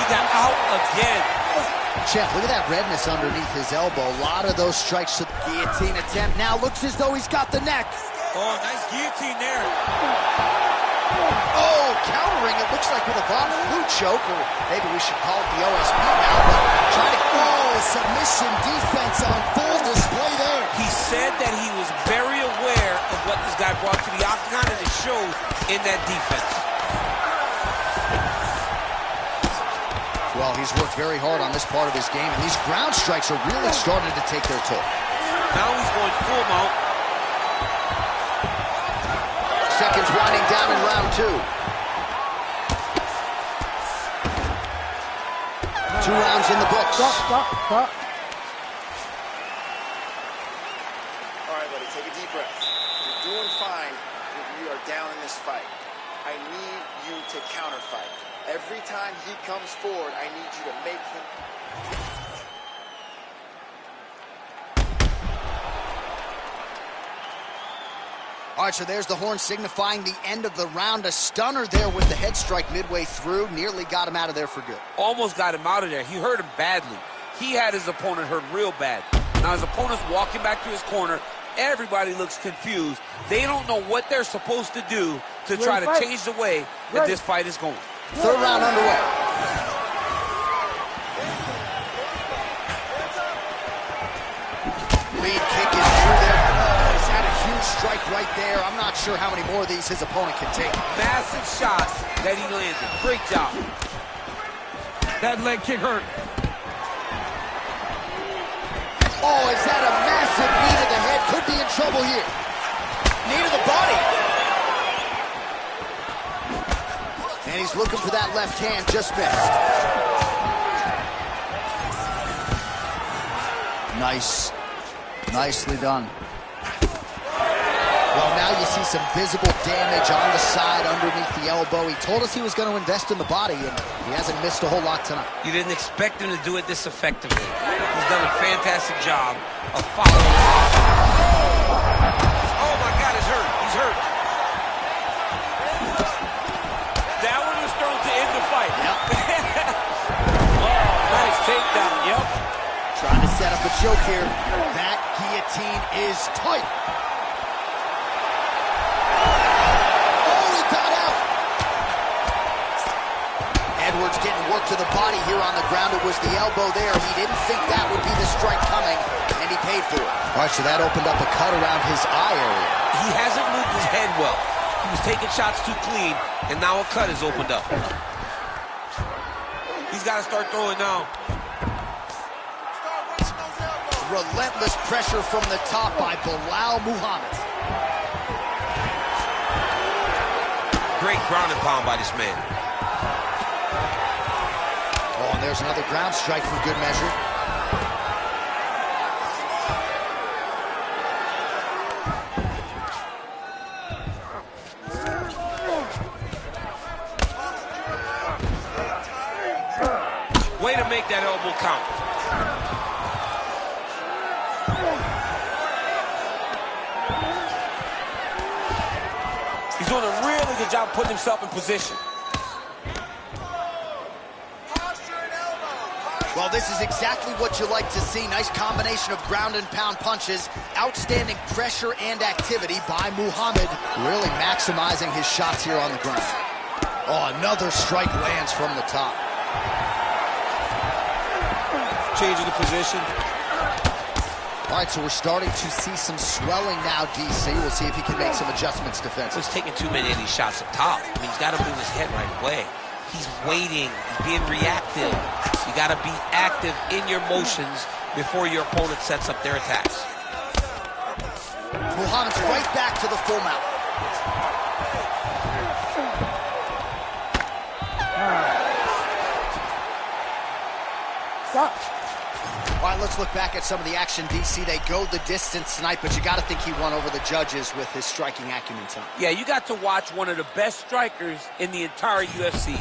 he got out again. Champ, look at that redness underneath his elbow. A lot of those strikes to the guillotine attempt. Now looks as though he's got the neck. Oh, nice guillotine there. Oh, countering, it looks like with a bomb flu choke, or maybe we should call it the OSP now, but trying to... Oh, submission defense on full display there. He said that he was very aware of what this guy brought to the octagon, and it showed in that defense. Well, he's worked very hard on this part of his game, and these ground strikes are really starting to take their toll. Now he's going full mount. Seconds winding down in round 2. 2 rounds in the books. Stop. All right, buddy, take a deep breath. You're doing fine if you are down in this fight. I need you to counterfight. Every time he comes forward, I need you to make him... All right, so there's the horn signifying the end of the round. A stunner there with the head strike midway through. Nearly got him out of there for good. Almost got him out of there. He hurt him badly. He had his opponent hurt real bad. Now his opponent's walking back to his corner. Everybody looks confused. They don't know what they're supposed to do to try to change the way that this fight is going. Third round underway. Lead kick is through there. Oh, he's had a huge strike right there. I'm not sure how many more of these his opponent can take. Massive shots that he landed. Great job. That leg kick hurt. Oh, is that a massive knee to the head? Could be in trouble here. Knee to the body. And he's looking for that left hand, just missed. Nice. Nicely done. Well, now you see some visible damage on the side underneath the elbow. He told us he was going to invest in the body, and he hasn't missed a whole lot tonight. You didn't expect him to do it this effectively. He's done a fantastic job of following. Oh, my God, he's hurt. He's hurt. That one was thrown to end the fight. Yep. Oh, nice takedown. Yep. Trying to set up a choke here. That guillotine is tight. Edwards getting work to the body here on the ground. It was the elbow there. He didn't think that would be the strike coming, and he paid for it. All right, so that opened up a cut around his eye area. He hasn't moved his head well. He was taking shots too clean, and now a cut has opened up. He's got to start throwing now. Relentless pressure from the top by Bilal Muhammad. Great ground and pound by this man. Oh, and there's another ground strike for good measure. Way to make that elbow count. He's doing a really good job putting himself in position. Well, this is exactly what you like to see. Nice combination of ground and pound punches. Outstanding pressure and activity by Muhammad. Really maximizing his shots here on the ground. Oh, another strike lands from the top. Changing the position. All right, so we're starting to see some swelling now, DC. We'll see if he can make some adjustments defensively. He's taking too many of these shots up top. I mean, he's got to move his head right away. He's waiting. He's being reactive. You got to be active in your motions before your opponent sets up their attacks. Muhammad's right back to the full mount. Stop. All right, let's look back at some of the action, DC. They go the distance tonight, but you got to think he won over the judges with his striking acumen tonight. Yeah, you got to watch one of the best strikers in the entire UFC.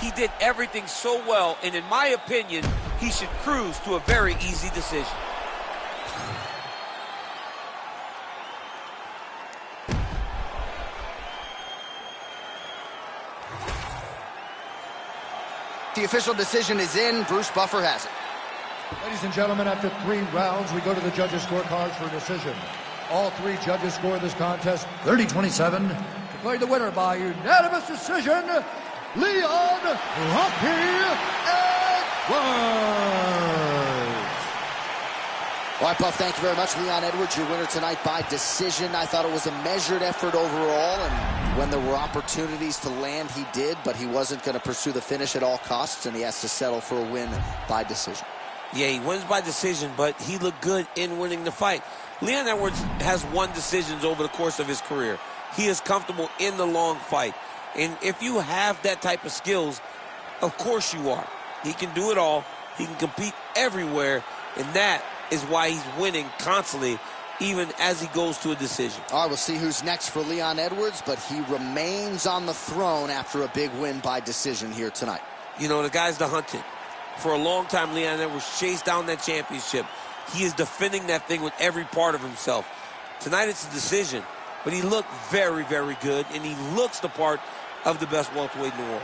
He did everything so well, and in my opinion, he should cruise to a very easy decision. The official decision is in. Bruce Buffer has it. Ladies and gentlemen, after 3 rounds, we go to the judges' scorecards for a decision. All 3 judges scored this contest 30-27. Declared the winner by unanimous decision, Leon "Rocky" Edwards. All right, Buff, thank you very much. Leon Edwards, your winner tonight by decision. I thought it was a measured effort overall, and when there were opportunities to land, he did, but he wasn't going to pursue the finish at all costs, and he has to settle for a win by decision. Yeah, he wins by decision, but he looked good in winning the fight. Leon Edwards has won decisions over the course of his career. He is comfortable in the long fight. And if you have that type of skills, of course you are. He can do it all. He can compete everywhere, and that is why he's winning constantly, even as he goes to a decision. All right, we'll see who's next for Leon Edwards, but he remains on the throne after a big win by decision here tonight. You know, the guy's the hunted. For a long time, Leon Edwards chased down that championship. He is defending that thing with every part of himself. Tonight it's a decision, but he looked very, very good, and he looks the part of the best welterweight in the world.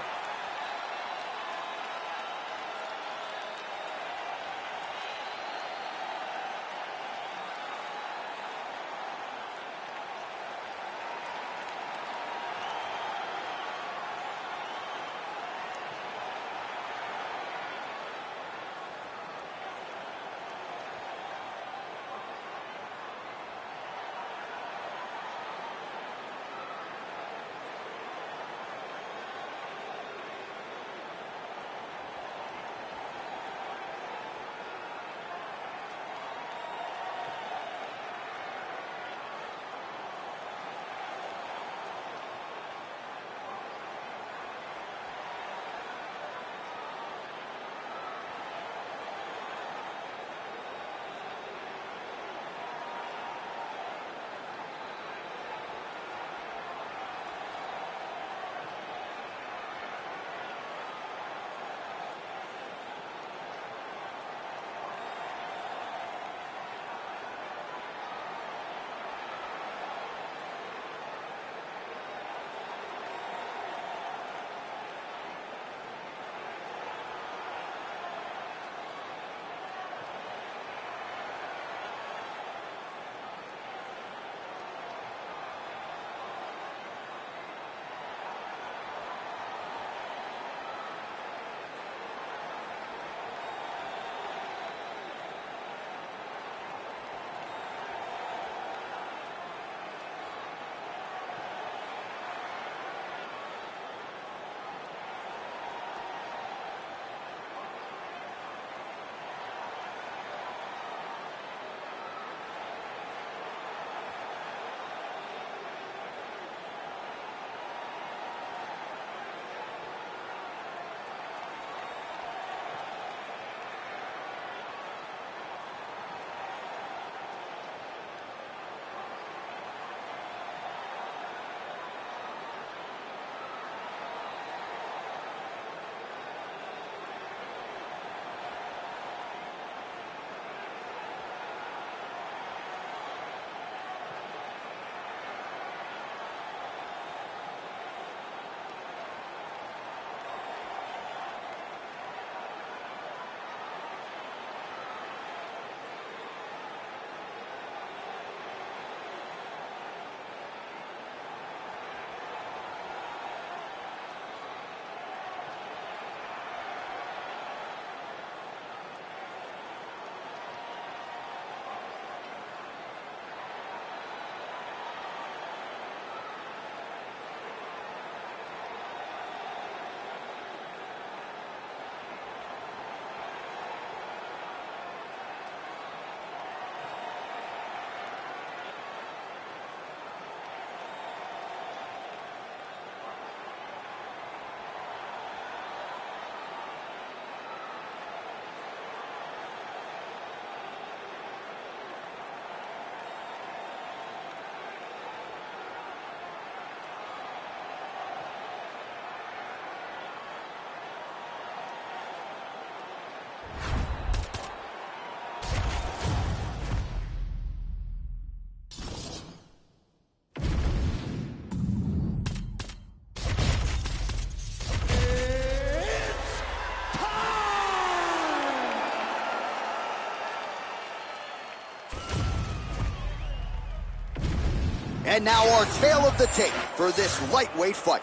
And now our tale of the tape for this lightweight fight.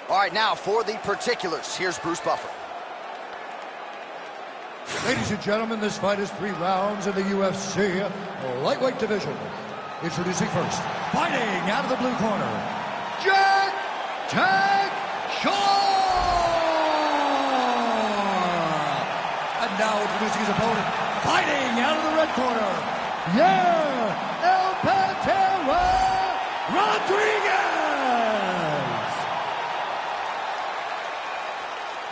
All right, now for the particulars, here's Bruce Buffer. Ladies and gentlemen, this fight is 3 rounds in the UFC lightweight division. Introducing first, fighting out of the blue corner, Jack Tag Shaw! And now introducing his opponent, fighting out of the red corner, El Pantera Rodriguez!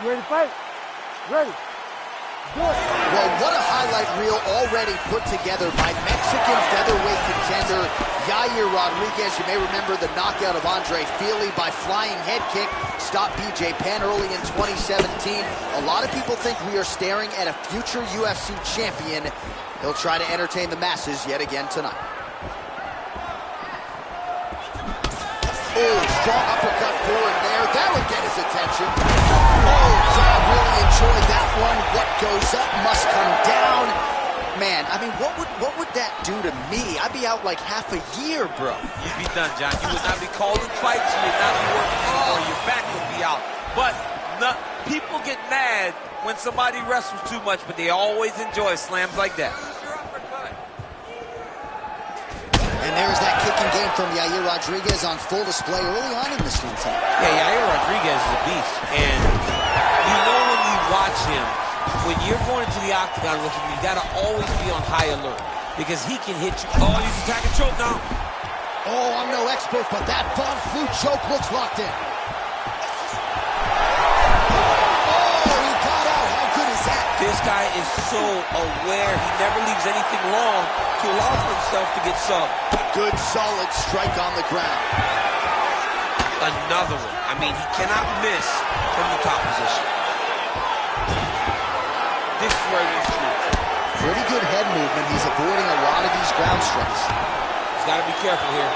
You ready to fight? Ready. Well, what a highlight reel already put together by Mexican featherweight contender Yair Rodriguez. You may remember the knockout of Andre Fili by flying head kick, stopped BJ Penn early in 2017. A lot of people think we are staring at a future UFC champion. He'll try to entertain the masses yet again tonight. Oh, strong uppercut forward there. That'll get his attention. Oh, jab, really enjoyed that one. What goes up must come down. Man, I mean, what would that do to me? I'd be out like half a year, bro. You'd be done, John. You would not be calling fights. You would not be working anymore. Your back would be out. But people get mad when somebody wrestles too much, but they always enjoy slams like that. And there's that kicking game from Yair Rodriguez on full display early on in this routine. Yeah, Yair Rodriguez is a beast. And you know when you watch him, when you're going into the octagon with him, you got to always be on high alert because he can hit you. Oh, he's attacking choke now. Oh, I'm no expert, but that Von Flue choke looks locked in. Oh, he got out. How good is that? This guy is so aware. He never leaves anything long to allow for himself to get subbed. Good, solid strike on the ground. Another one. I mean, he cannot miss from the top position. This is where it is true. Pretty good head movement. He's avoiding a lot of these ground strikes. He's got to be careful here.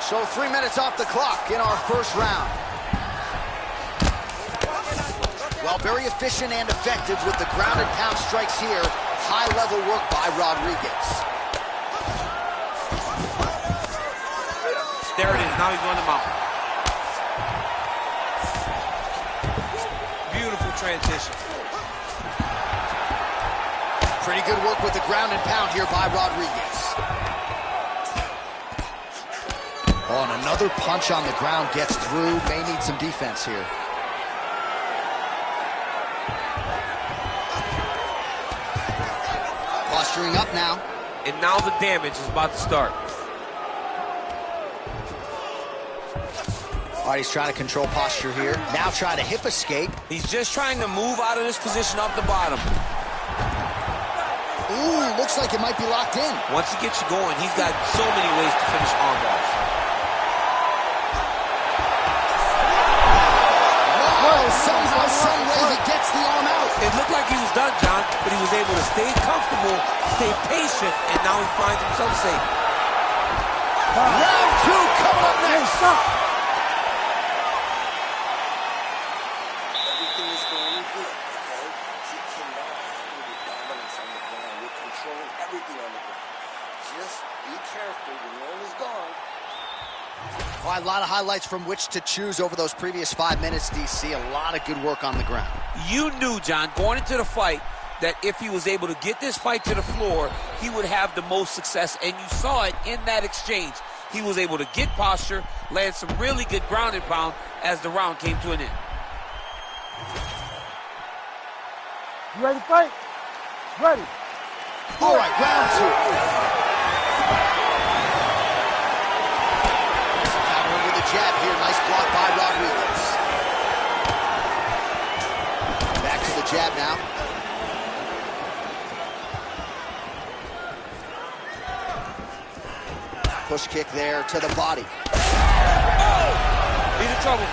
So 3 minutes off the clock in our first round. Well, very efficient and effective with the ground and pound strikes here. High-level work by Rodriguez. There it is. Now he's on the mountain. Beautiful transition. Pretty good work with the ground and pound here by Rodriguez. Oh, and another punch on the ground gets through. May need some defense here. Posturing up now. And now the damage is about to start. All right, he's trying to control posture here. Now trying to hip escape. He's just trying to move out of this position off the bottom. Ooh, looks like it might be locked in. Once he gets you going, he's got so many ways to finish arm bars. Somehow, some way, he gets the arm out. It looked like he was done, John, but he was able to stay comfortable, stay patient, and now he finds himself safe. Round 2 coming up next. Everything is going good, okay? You cannot handle the dominance on the ground. You're controlling everything on the ground. Just be careful. The long is gone. All right, a lot of highlights from which to choose over those previous 5 minutes, DC. A lot of good work on the ground. You knew, John, going into the fight, that if he was able to get this fight to the floor, he would have the most success, and you saw it in that exchange. He was able to get posture, land some really good ground and pound as the round came to an end. You ready to fight? Ready. All right, round 2. Jab here, nice block by Rodriguez. Back to the jab now. Push kick there to the body. Oh! He's in trouble.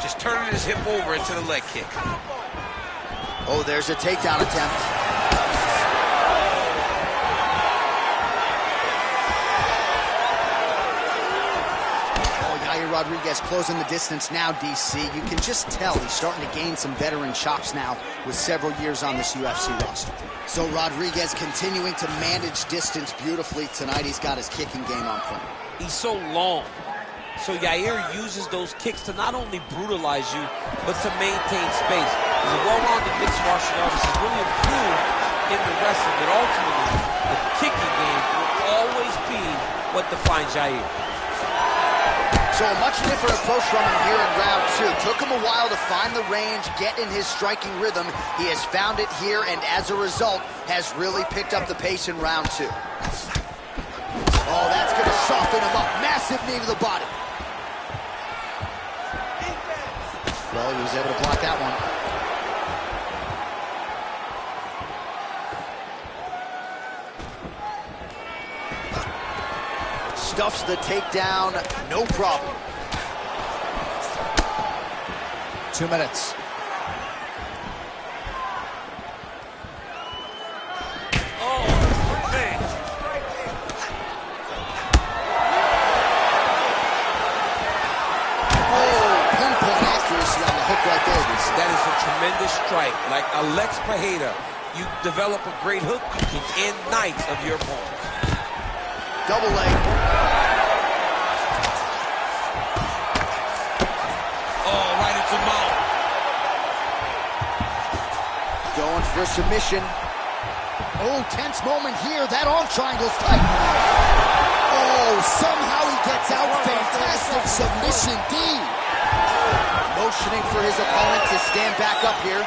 Just turning his hip over into the leg kick. Oh, there's a takedown attempt. Yair Rodriguez closing the distance now, DC. You can just tell he's starting to gain some veteran chops now with several years on this UFC roster. So Rodriguez continuing to manage distance beautifully tonight. He's got his kicking game on point. He's so long. So Yair uses those kicks to not only brutalize you, but to maintain space. He's a well-rounded mixed martial artist. He's really improved in the wrestling, but ultimately, the kicking game will always be what defines Yair. So a much different approach from him here in round 2. Took him a while to find the range, get in his striking rhythm. He has found it here, and as a result, has really picked up the pace in round 2. Oh, that's going to soften him up. Massive knee to the body. Well, he was able to block that one. Stuffs the takedown, no problem. 2 minutes. That is a tremendous strike. Like Alex Pajeda, you develop a great hook, you can end nights of your opponents. Double leg. Oh, right into the mouth. Going for a submission. Oh, tense moment here. That arm triangle's tight. Oh, somehow he gets out. Fantastic submission D. Motioning for his opponent to stand back up here.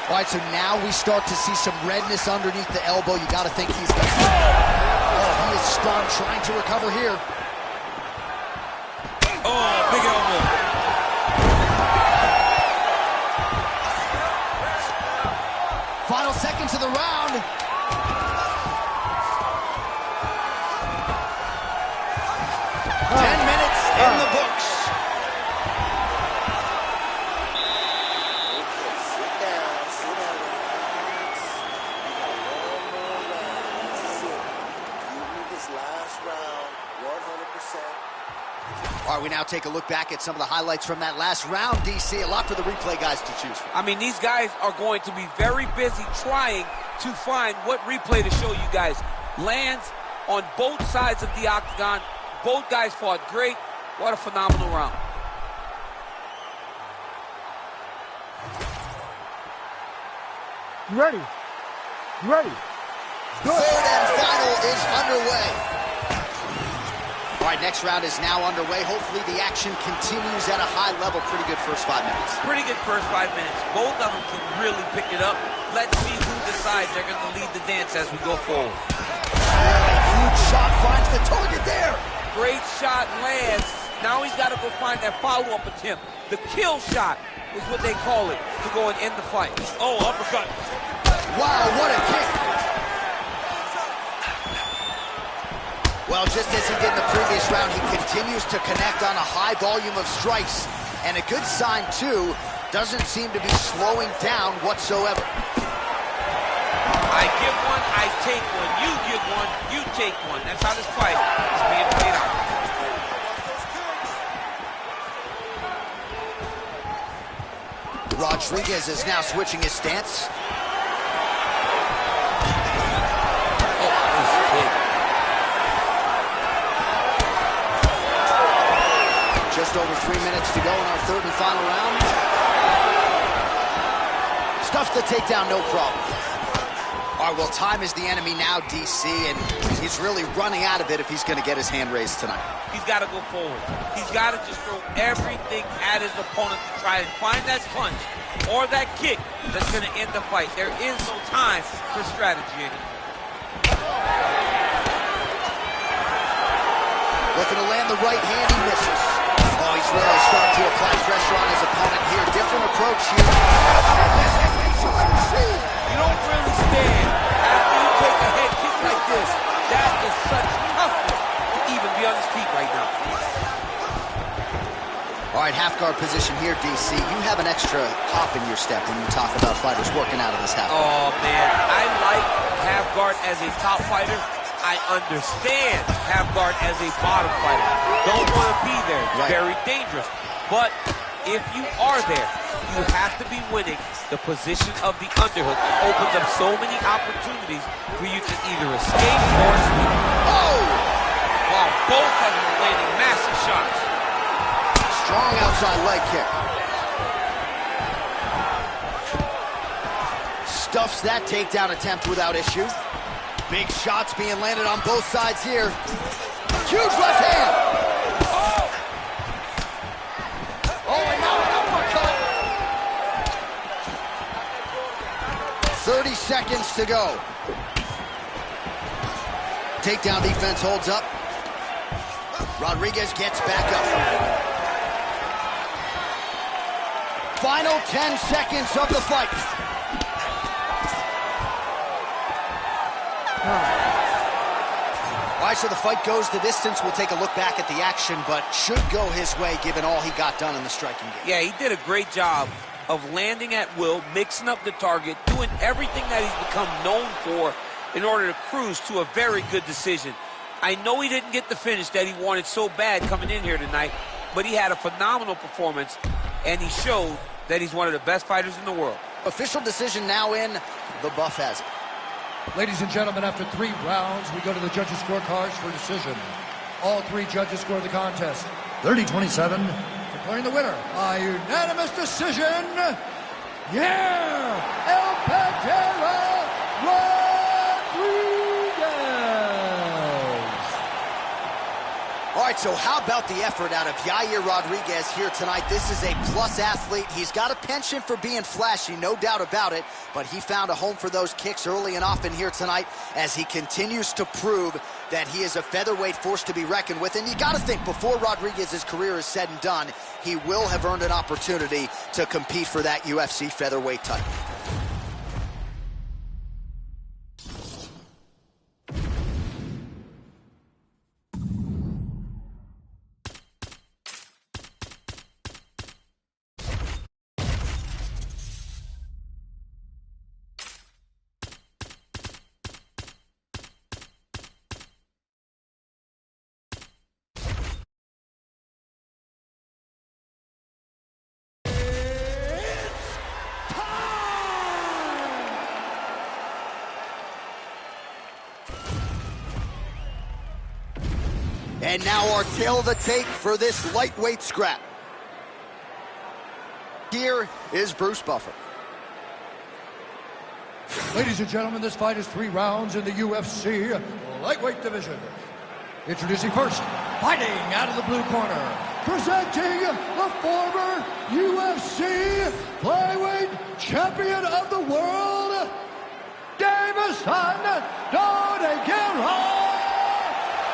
All right, so now we start to see some redness underneath the elbow. You got to think he's got... Oh, he is stunned, trying to recover here. Oh, big elbow. Final seconds of the round. Oh. 10 minutes in the books. All right, we now take a look back at some of the highlights from that last round, DC. A lot for the replay guys to choose from. I mean, these guys are going to be very busy trying to find what replay to show you guys. Lands on both sides of the octagon. Both guys fought great. What a phenomenal round. You ready? You ready? Third and final is underway. All right, next round is now underway. Hopefully the action continues at a high level. Pretty good first 5 minutes. Pretty good first 5 minutes. Both of them can really pick it up. Let's see who decides they're going to lead the dance as we go forward. Huge shot finds the target there. Great shot lands. Now he's got to go find that follow-up attempt. The kill shot is what they call it to go and end the fight. Oh, uppercut. Wow, what a kick. Well, just as he did in the previous round, he continues to connect on a high volume of strikes. And a good sign, too, doesn't seem to be slowing down whatsoever. I give one, I take one. You give one, you take one. That's how this fight is being played out. Rodriguez is now switching his stance. Just over 3 minutes to go in our third and final round. Stuffs the takedown, no problem. All right, well, time is the enemy now, DC, and he's really running out of it if he's going to get his hand raised tonight. He's got to go forward. He's got to just throw everything at his opponent to try and find that punch or that kick that's going to end the fight. There is no time for strategy anymore. Looking to land the right hand, he misses. Oh, he's really starting to apply pressure on his opponent here. Different approach here. You don't really stand after you take a head kick like this. That is such toughness to even be on his feet right now. All right, half guard position here, DC. You have an extra hop in your step when you talk about fighters working out of this half guard. Oh, man. I like half guard as a top fighter. I understand half guard as a bottom fighter. Don't want to be there. It's very dangerous. But if you are there, you have to be winning the position of the underhook. It opens up so many opportunities for you to either escape or sweep. Oh! Wow, both of them are landing massive shots. Strong outside leg kick. Stuffs that takedown attempt without issue. Big shots being landed on both sides here. Huge left hand. Oh, and now an uppercut. 30 seconds to go. Takedown defense holds up. Rodriguez gets back up. Final 10 seconds of the fight. All right, so the fight goes the distance. We'll take a look back at the action, but should go his way given all he got done in the striking game. Yeah, he did a great job of landing at will, mixing up the target, doing everything that he's become known for in order to cruise to a very good decision. I know he didn't get the finish that he wanted so bad coming in here tonight, but he had a phenomenal performance, and he showed that he's one of the best fighters in the world. Official decision now in. The buff has it. Ladies and gentlemen, after 3 rounds, we go to the judges' scorecards for decision. All 3 judges score the contest 30-27, declaring the winner by unanimous decision. Yeah! El Pantera Rodriguez! All right, so how about the effort out of Yair Rodriguez here tonight? This is a plus athlete. He's got a penchant for being flashy, no doubt about it, but he found a home for those kicks early and often here tonight as he continues to prove that he is a featherweight force to be reckoned with. And you got to think, before Rodriguez's career is said and done, he will have earned an opportunity to compete for that UFC featherweight title. And now our tail of the tape for this lightweight scrap. Here is Bruce Buffer. Ladies and gentlemen, this fight is 3 rounds in the UFC lightweight division. Introducing first, fighting out of the blue corner, presenting the former UFC flyweight champion of the world, Davison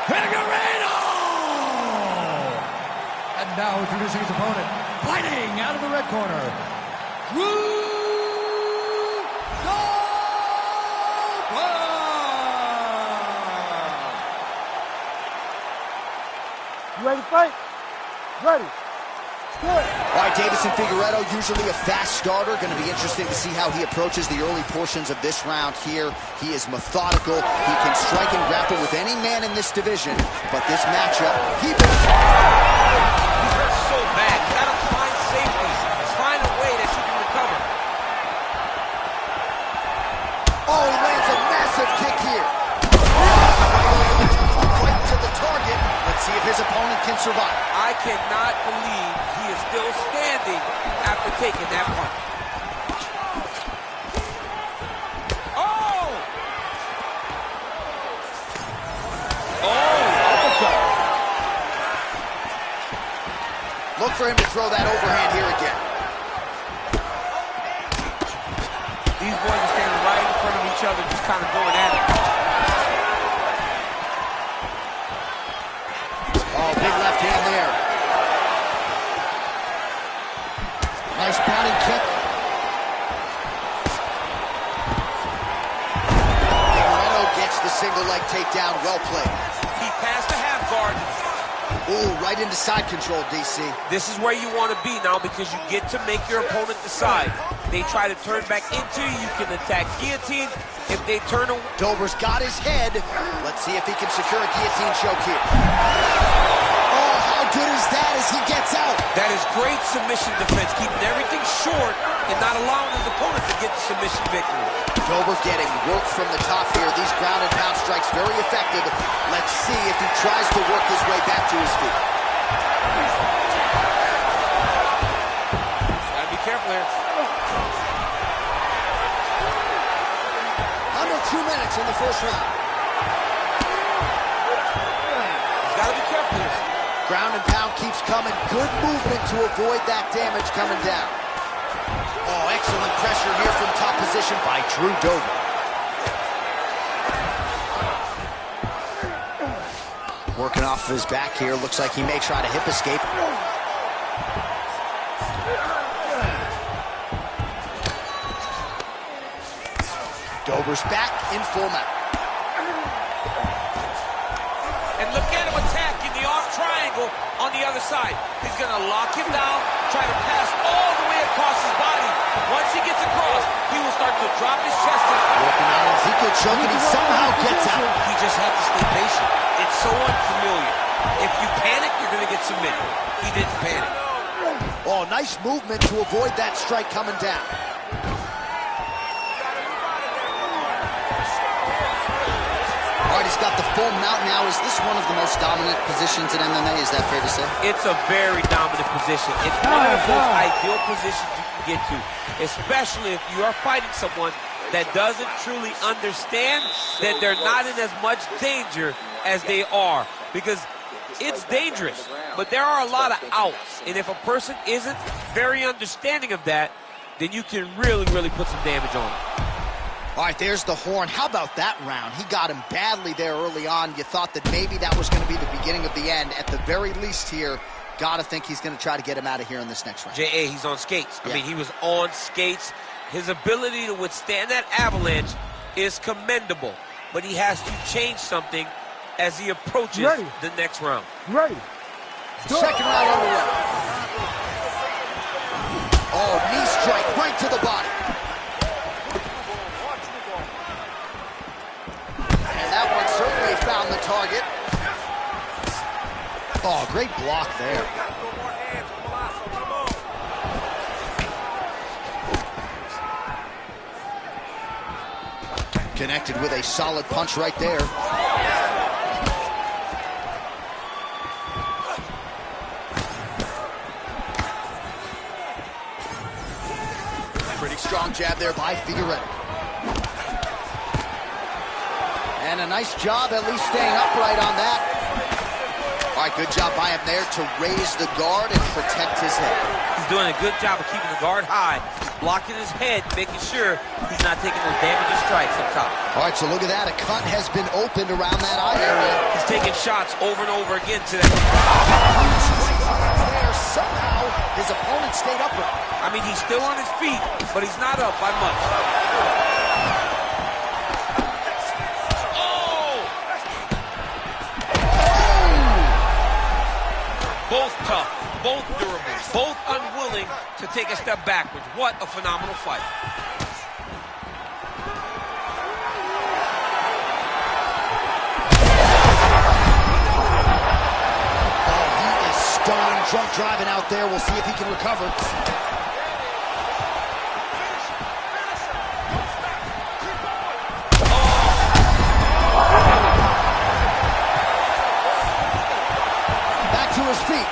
Figueiredo! And now introducing his opponent, fighting out of the red corner, Drew You ready to fight? Ready. Good. All right, Davison Figueiredo, usually a fast starter. Going to be interesting to see how he approaches the early portions of this round here. He is methodical. He can strike and grapple with any man in this division. But this matchup, he's hurt so bad. You got to find safety. Find a way that you can recover. Oh, he lands a massive kick here. Right to the target. Let's see if his opponent can survive. I cannot believe he is still standing after taking that punch. Oh! Oh, uppercut. Look for him to throw that overhand here again. These boys are standing right in front of each other, just kind of going at it. Oh, big left hand there. Nice body kick. Figueiredo gets the single leg takedown. Well played. He passed the half guard. Ooh, right into side control, DC. This is where you want to be now because you get to make your opponent decide. They try to turn back into you. You can attack guillotine. If they turn away. Dober's got his head. Let's see if he can secure a guillotine choke here. Oh, how good is that as he gets out? That is great submission defense, keeping everything short and not allowing his opponent to get the submission victory. Dober getting work from the top here. These ground and pound strikes very effective. Let's see if he tries to work his way back to his feet. Gotta be careful here. Under 2 minutes in the first round. He's gotta be careful here. Ground and pound keeps coming. Good movement to avoid that damage coming down. Oh, excellent pressure here from top position by Drew Dober. Working off of his back here. Looks like he may try to hip escape. Dober's back in full mount. And look at him attack in the arm triangle on the other side. He's going to lock him down, try to pass all the way across his body. Once he gets across, he will start to drop his chest in. Working on Ezekiel choke, and he somehow gets out. He just had to stay patient. It's so unfamiliar. If you panic, you're going to get submitted. He didn't panic. Oh, nice movement to avoid that strike coming down. All right, he's got the full mount now. Is this one of the most dominant positions in MMA? Is that fair to say? It's a very dominant position. It's one of the most ideal positions you can get to, especially if you are fighting someone that doesn't truly understand that they're not in as much danger as they are, because it's dangerous, but there are a lot of outs, and if a person isn't very understanding of that, then you can really, really put some damage on them. All right, there's the horn. How about that round? He got him badly there early on. You thought that maybe that was going to be the beginning of the end. At the very least here, got to think he's going to try to get him out of here in this next round. J.A., he's on skates. I mean, he was on skates. His ability to withstand that avalanche is commendable, but he has to change something as he approaches the next round. Ready. Second round underway. Oh, knee strike right to the body. And that one certainly found the target. Oh, great block there. Connected with a solid punch right there. Pretty strong jab there by Figueredo. And a nice job at least staying upright on that. All right, good job by him there to raise the guard and protect his head. He's doing a good job of keeping the guard high, blocking his head, making sure he's not taking those damaging strikes up top. All right, so look at that. A cut has been opened around that eye area. He's taking shots over and over again to that. There, somehow his opponent stayed upright. I mean, he's still on his feet, but he's not up by much. Both tough, both durable, both unwilling to take a step backwards. What a phenomenal fight. Oh, he is stunned, drunk driving out there. We'll see if he can recover. To his feet.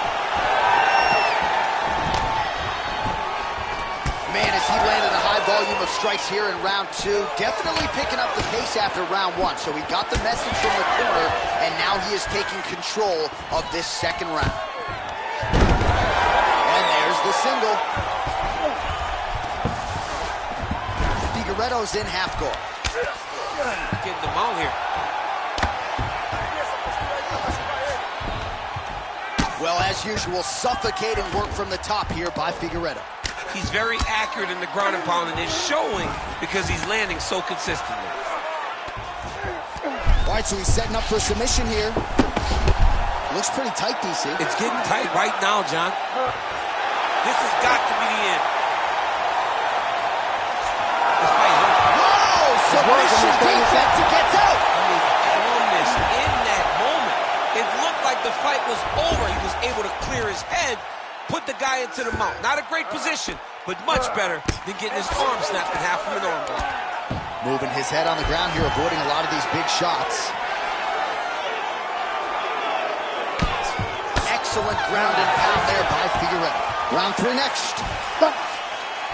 Man, as he landed a high volume of strikes here in round two, definitely picking up the pace after round one. So he got the message from the corner, and now he is taking control of this second round. And there's the single. Figueredo's in half guard. Getting them out here. Well, as usual, suffocating work from the top here by Figueredo. He's very accurate in the ground and pound, and it's showing because he's landing so consistently. All right, so he's setting up for submission here. Looks pretty tight, DC. It's getting tight right now, John. This has got to be the end. Submission defense. He gets out. I mean, calmness in that moment. It looked like the fight was over. He was able to clear his head, put the guy into the mount. Not a great position, but much better than getting his arm snapped in half from an arm block. Moving his head on the ground here, avoiding a lot of these big shots. Excellent ground and pound there by Figueredo. Round 3 next.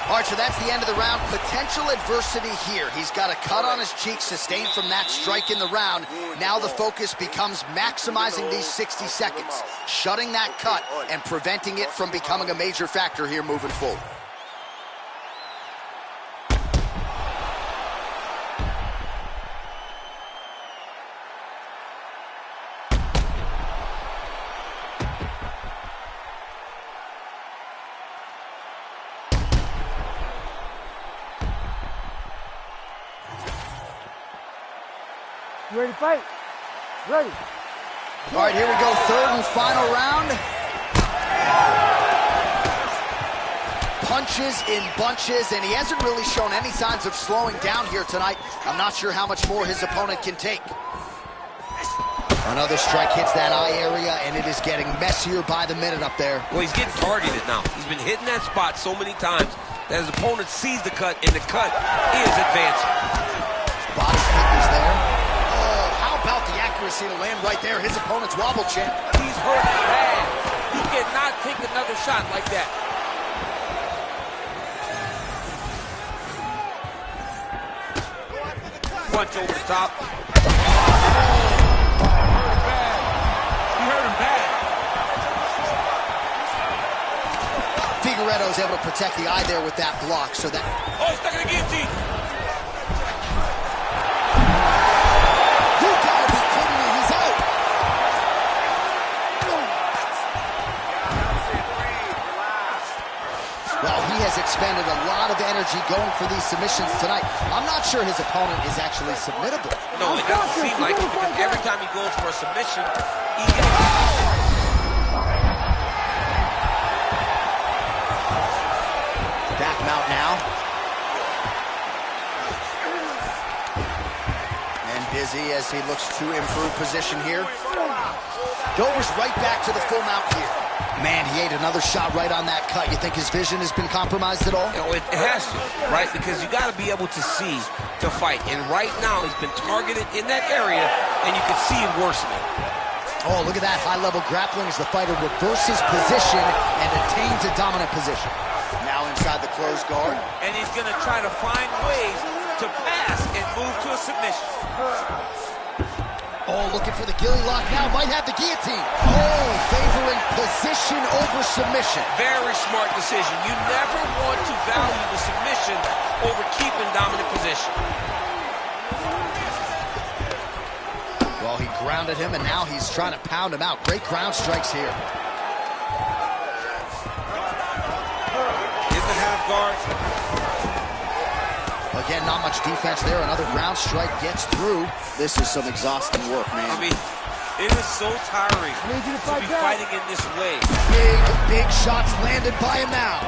All right, so that's the end of the round. Potential adversity here. He's got a cut on his cheek sustained from that strike in the round. Now the focus becomes maximizing these 60 seconds, shutting that cut and preventing it from becoming a major factor here moving forward. You ready to fight? Ready. All right, here we go. Third and final round. Punches in bunches, and he hasn't really shown any signs of slowing down here tonight. I'm not sure how much more his opponent can take. Another strike hits that eye area, and it is getting messier by the minute up there. Well, he's getting targeted now. He's been hitting that spot so many times that his opponent sees the cut, and the cut is advancing. Body kick is there. About the accuracy to land right there. His opponent's wobble champ. He's hurt bad. He cannot take another shot like that. Punch over the top. He hurt him bad. Figueredo's able to protect the eye there with that block, so that... Oh, he's stuck in the guillotine. Has expended a lot of energy going for these submissions tonight. I'm not sure his opponent is actually submittable. No, it doesn't seem like it, because every time he goes for a submission, he gets... Back mount now. And busy as he looks to improve position here. Dover's right back to the full mount here. Man, he ate another shot right on that cut. You think his vision has been compromised at all? You know, it has to, right? Because you got to be able to see to fight. And right now, he's been targeted in that area, and you can see it worsening. Oh, look at that high-level grappling as the fighter reverses position and attains a dominant position. Now inside the closed guard. And he's going to try to find ways to pass and move to a submission. Oh, looking for the gilly lock now. Might have the guillotine. Oh, favoring position over submission. Very smart decision. You never want to value the submission over keeping dominant position. Well, he grounded him, and now he's trying to pound him out. Great ground strikes here. In the half guard. Again, not much defense there. Another ground strike gets through. This is some exhausting work, man. I mean, it is so tiring to be fighting in this way. Big shots landed by him now.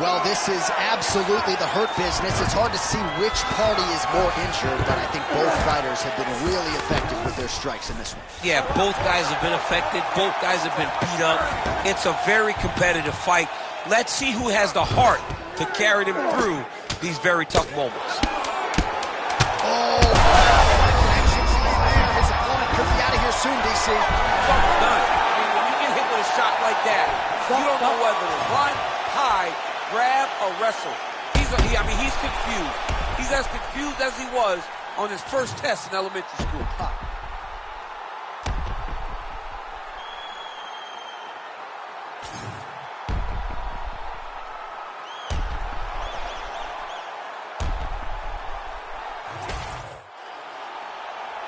Well, this is absolutely the hurt business. It's hard to see which party is more injured, but I think both fighters have been really effective with their strikes in this one. Yeah, both guys have been affected. Both guys have been beat up. It's a very competitive fight. Let's see who has the heart to carry them through these very tough moments. Oh, connections there. His opponent could be out of here soon, DC. Something's done. I mean, when you get hit with a shot like that, you don't know whether to run, hide, grab, or wrestle. He's confused. He's as confused as he was on his first test in elementary school.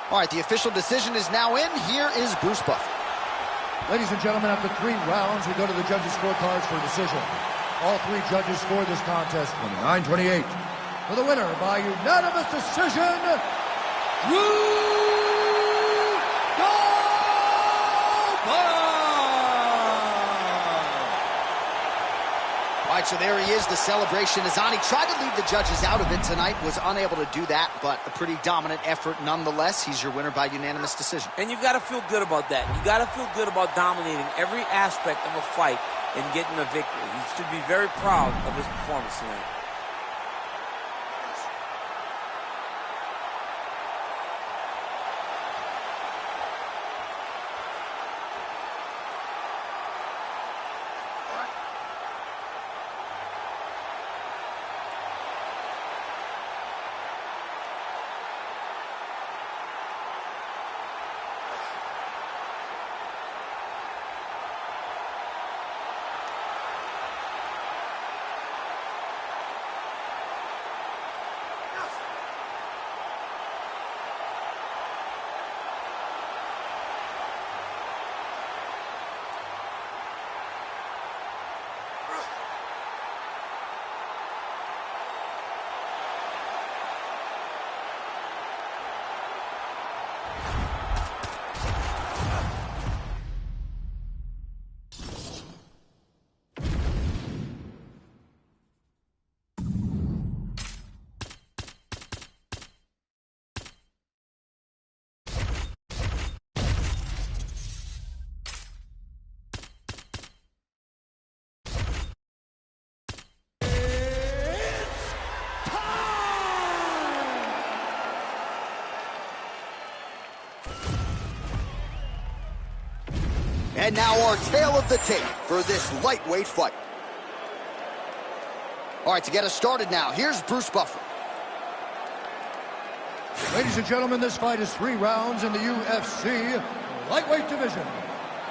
All right, the official decision is now in. Here is Bruce Buffer. Ladies and gentlemen, after 3 rounds, we go to the judges' scorecards for decision. All 3 judges scored this contest 29-28. For the winner by unanimous decision, All right, so there he is. The celebration is on. He tried to leave the judges out of it tonight, was unable to do that, but a pretty dominant effort nonetheless. He's your winner by unanimous decision. And you've got to feel good about that. You got to feel good about dominating every aspect of a fight and getting a victory. He should be very proud of his performance tonight. And now our tale of the tape for this lightweight fight. All right, to get us started now, here's Bruce Buffer. Ladies and gentlemen, this fight is 3 rounds in the UFC lightweight division.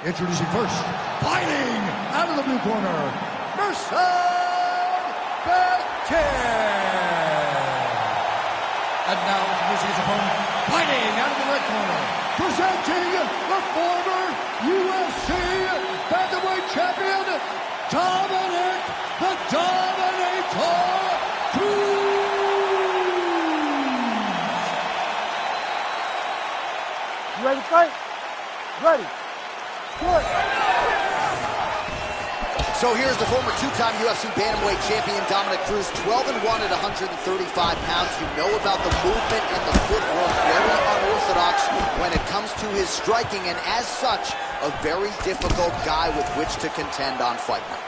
Introducing first, fighting out of the blue corner, and now introducing his opponent, fighting out of the red corner, presenting the former UFC bantamweight champion, Dominic the Dominator Cruz. You ready to fight? Ready. Good. So here's the former 2-time UFC bantamweight champion, Dominic Cruz, 12-1 at 135 pounds. You know about the movement and the footwork, very unorthodox when it comes to his striking, and as such, a very difficult guy with which to contend on Fight Night.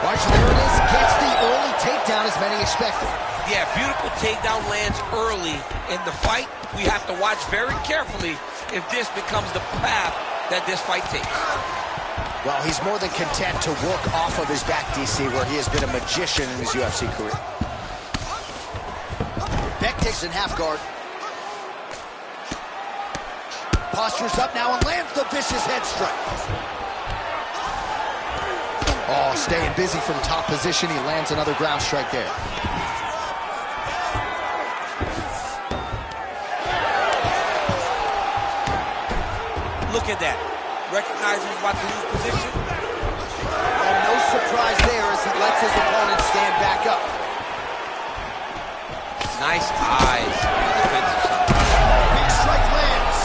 Watch, there it is, gets the early takedown as many expected. Yeah, beautiful takedown lands early in the fight. We have to watch very carefully if this becomes the path that this fight takes. Well, he's more than content to work off of his back, DC, where he has been a magician in his UFC career. Beck takes in half guard. Postures up now and lands the vicious head strike. Oh, staying busy from top position. He lands another ground strike there. Look at that. Recognizes he's about to lose position. And no surprise there as he lets his opponent stand back up. Nice eyes. Big strike lands.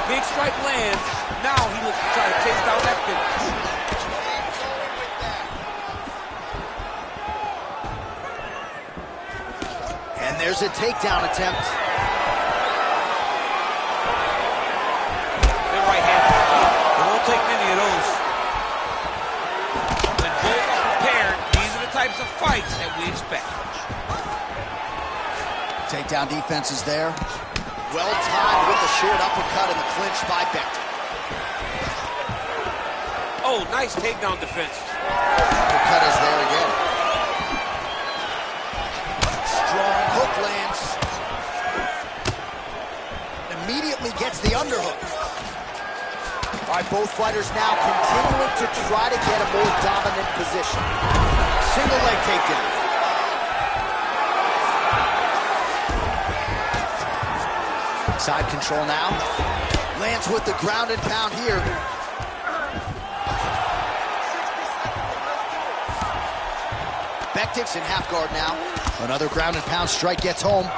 Big strike lands. Now he looks to try to chase down that finish. And there's a takedown attempt. Take many of those. When both are prepared, these are the types of fights that we expect. Takedown defense is there. Well timed with the short uppercut and the clinch by Becton. Oh, nice takedown defense. Uppercut is there again. Strong hook lands. Immediately gets the underhook. All right, both fighters now continuing to try to get a more dominant position. Single leg takedown. Side control now. Lands with the ground and pound here. Bektics in half guard now. Another ground and pound strike gets home.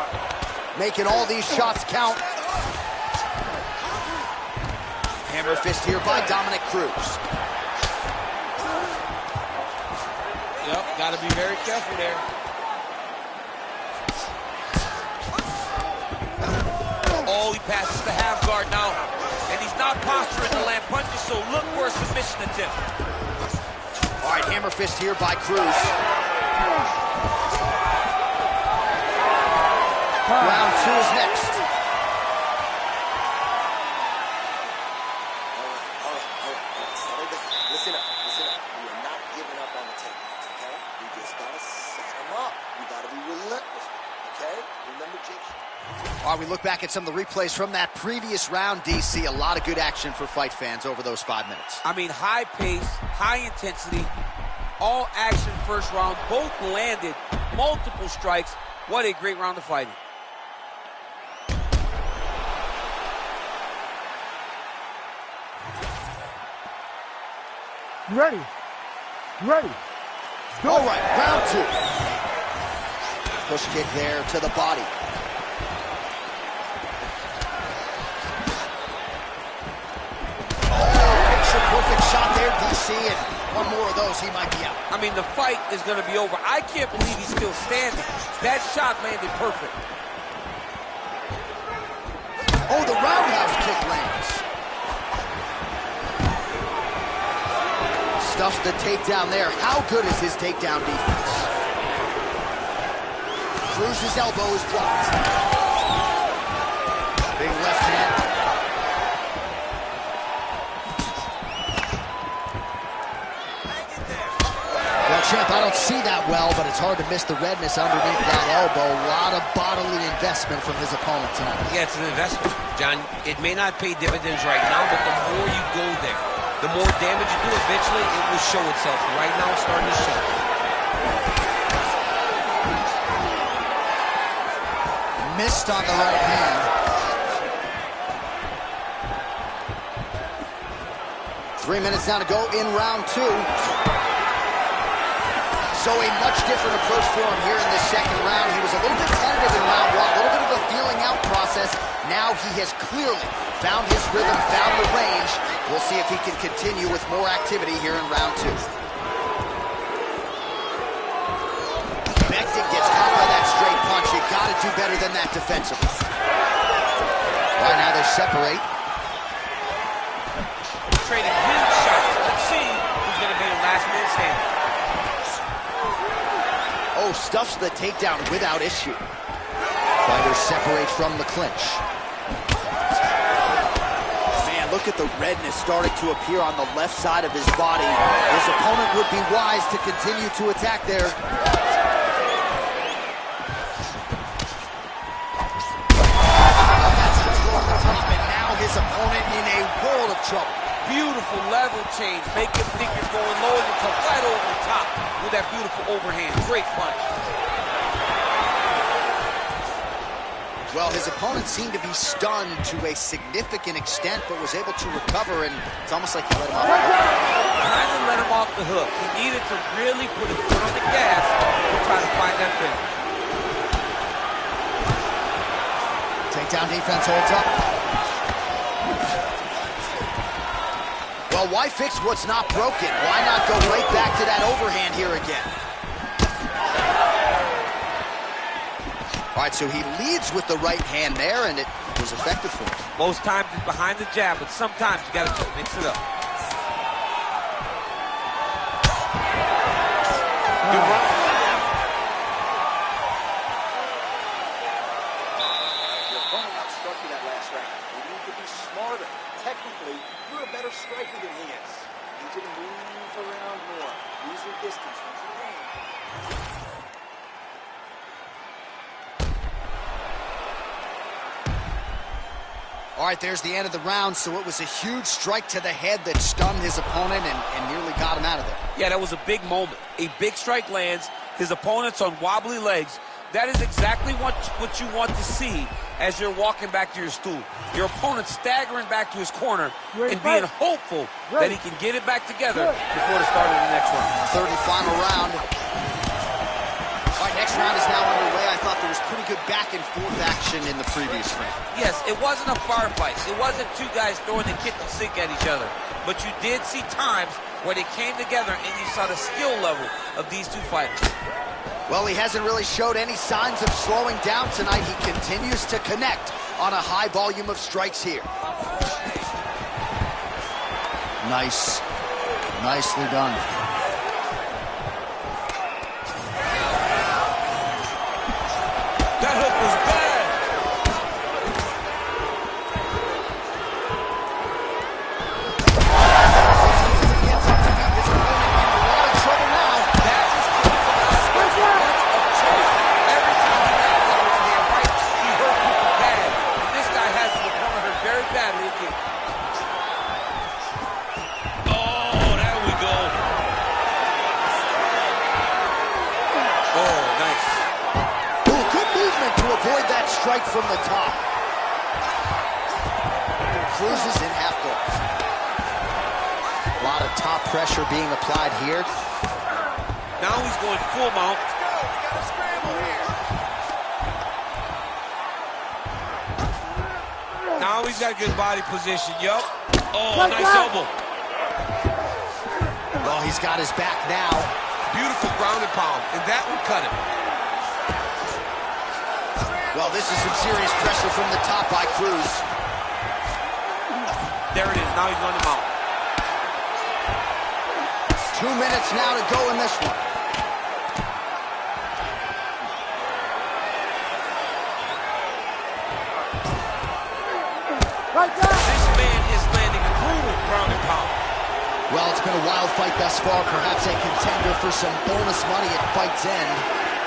Making all these shots count. Hammer fist here by Dominic Cruz. Yep, got to be very careful there. Oh, he passes the half guard now. And he's not posturing to land punches, so look for a submission attempt. All right, hammer fist here by Cruz. Round 2 is next. Listen up. We are not giving up on the takedowns, okay? We just gotta set them up. We gotta be relentless, okay? Remember, Jake? All right, we look back at some of the replays from that previous round, DC. A lot of good action for fight fans over those 5 minutes. I mean, high pace, high intensity, all action first round. Both landed multiple strikes. What a great round of fighting. You ready? You ready? All right, round 2. Push kick there to the body. Perfect shot there, DC, and one more of those, he might be out. I mean, the fight is going to be over. I can't believe he's still standing. That shot landed perfect. Oh, the roundhouse kick lands. Stuffs the takedown there. How good is his takedown defense? Cruz's elbow is blocked. Big left hand. Champ, I don't see that well, but it's hard to miss the redness underneath that elbow. A lot of bodily investment from his opponent tonight. Yeah, it's an investment, John. It may not pay dividends right now, but the more you go there, the more damage you do, eventually it will show itself. Right now, it's starting to show. Missed on the right hand. 3 minutes now to go in round 2. So a much different approach for him here in this second round. He was a little bit tentative in round 1, a little bit of a feeling out process. Now he has clearly found his rhythm, found the range. We'll see if he can continue with more activity here in round 2. Bektic gets caught by that straight punch. You got to do better than that defensively. Right now they separate. Trading huge shots. Let's see who's going to be the last man standing. Oh, stuffs the takedown without issue. Fighters separate from the clinch. Man, look at the redness starting to appear on the left side of his body. His opponent would be wise to continue to attack there. That's control at the top, and now his opponent in a world of trouble. Beautiful level change. Make him think you're going low and you come right over the top with that beautiful overhand. Great punch. Well, his opponent seemed to be stunned to a significant extent, but was able to recover, and it's almost like he let him off the hook. Trying to let him off the hook. He needed to really put his foot on the gas to try to find that finish. Takedown defense holds up. Well, why fix what's not broken? Why not go right back to that overhand here again? All right, so he leads with the right hand there, and it was effective for him. Most times it's behind the jab, but sometimes you got to mix it up. Good run. Your opponent outstruck you that last round. You need to be smarter. Technically, you're a better striker than he is. You need you to move around more. Use your distance. Use your range. All right, there's the end of the round, so it was a huge strike to the head that stunned his opponent and nearly got him out of there. Yeah, that was a big moment. A big strike lands. His opponent's on wobbly legs. That is exactly what you want to see as you're walking back to your stool. Your opponent staggering back to his corner and being hopeful that he can get it back together before the start of the next round. Third and final round. All right, next Next round is now underway. I thought there was pretty good back and forth action in the previous round. Yes, it wasn't a firefight. It wasn't two guys throwing the kitchen sink at each other. But you did see times where they came together and you saw the skill level of these two fighters. Well, he hasn't really showed any signs of slowing down tonight. He continues to connect on a high volume of strikes here. Nice. Nicely done. That hook was bad. Gets up to meet his opponent in a lot of trouble now. That is every time he lands that one hand right, he hurt people bad. And this guy has his opponent hurt very badly again. Oh, there we go. Oh, nice. Ooh, good movement to avoid that strike from the top. Cruz is in half guard. A lot of top pressure being applied here. Now he's going full mount. Now he's got good body position. Yup. Oh, nice elbow. Well, he's got his back now. Beautiful ground and pound, and that would cut him. Well, this is some serious pressure from the top by Cruz. There it is. Now he's going to mount. 2 minutes now to go in this one. This man is landing brutal ground and pound. Well, it's been a wild fight thus far. Perhaps a contender for some bonus money at fight's end.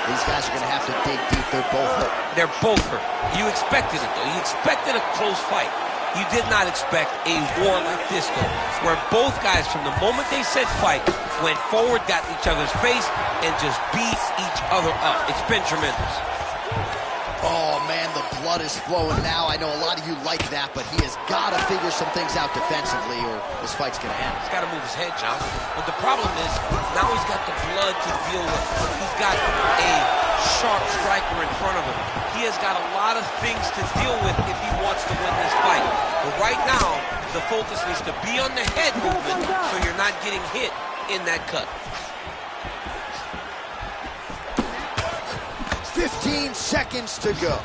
These guys are going to have to dig deep. They're both hurt. They're both hurt. You expected it, though. You expected a close fight. You did not expect a war like this, though, where both guys, from the moment they said fight, went forward, got in each other's face, and just beat each other up. It's been tremendous. Oh, man, the blood is flowing now. I know a lot of you like that, but he has got to figure some things out defensively or this fight's going to end. He's got to move his head, John. But the problem is, now he's got the blood to deal with. He's got a sharp striker in front of him. He has got a lot of things to deal with if he wants to win this fight. But right now, the focus needs to be on the head movement so you're not getting hit in that cut. 15 seconds to go.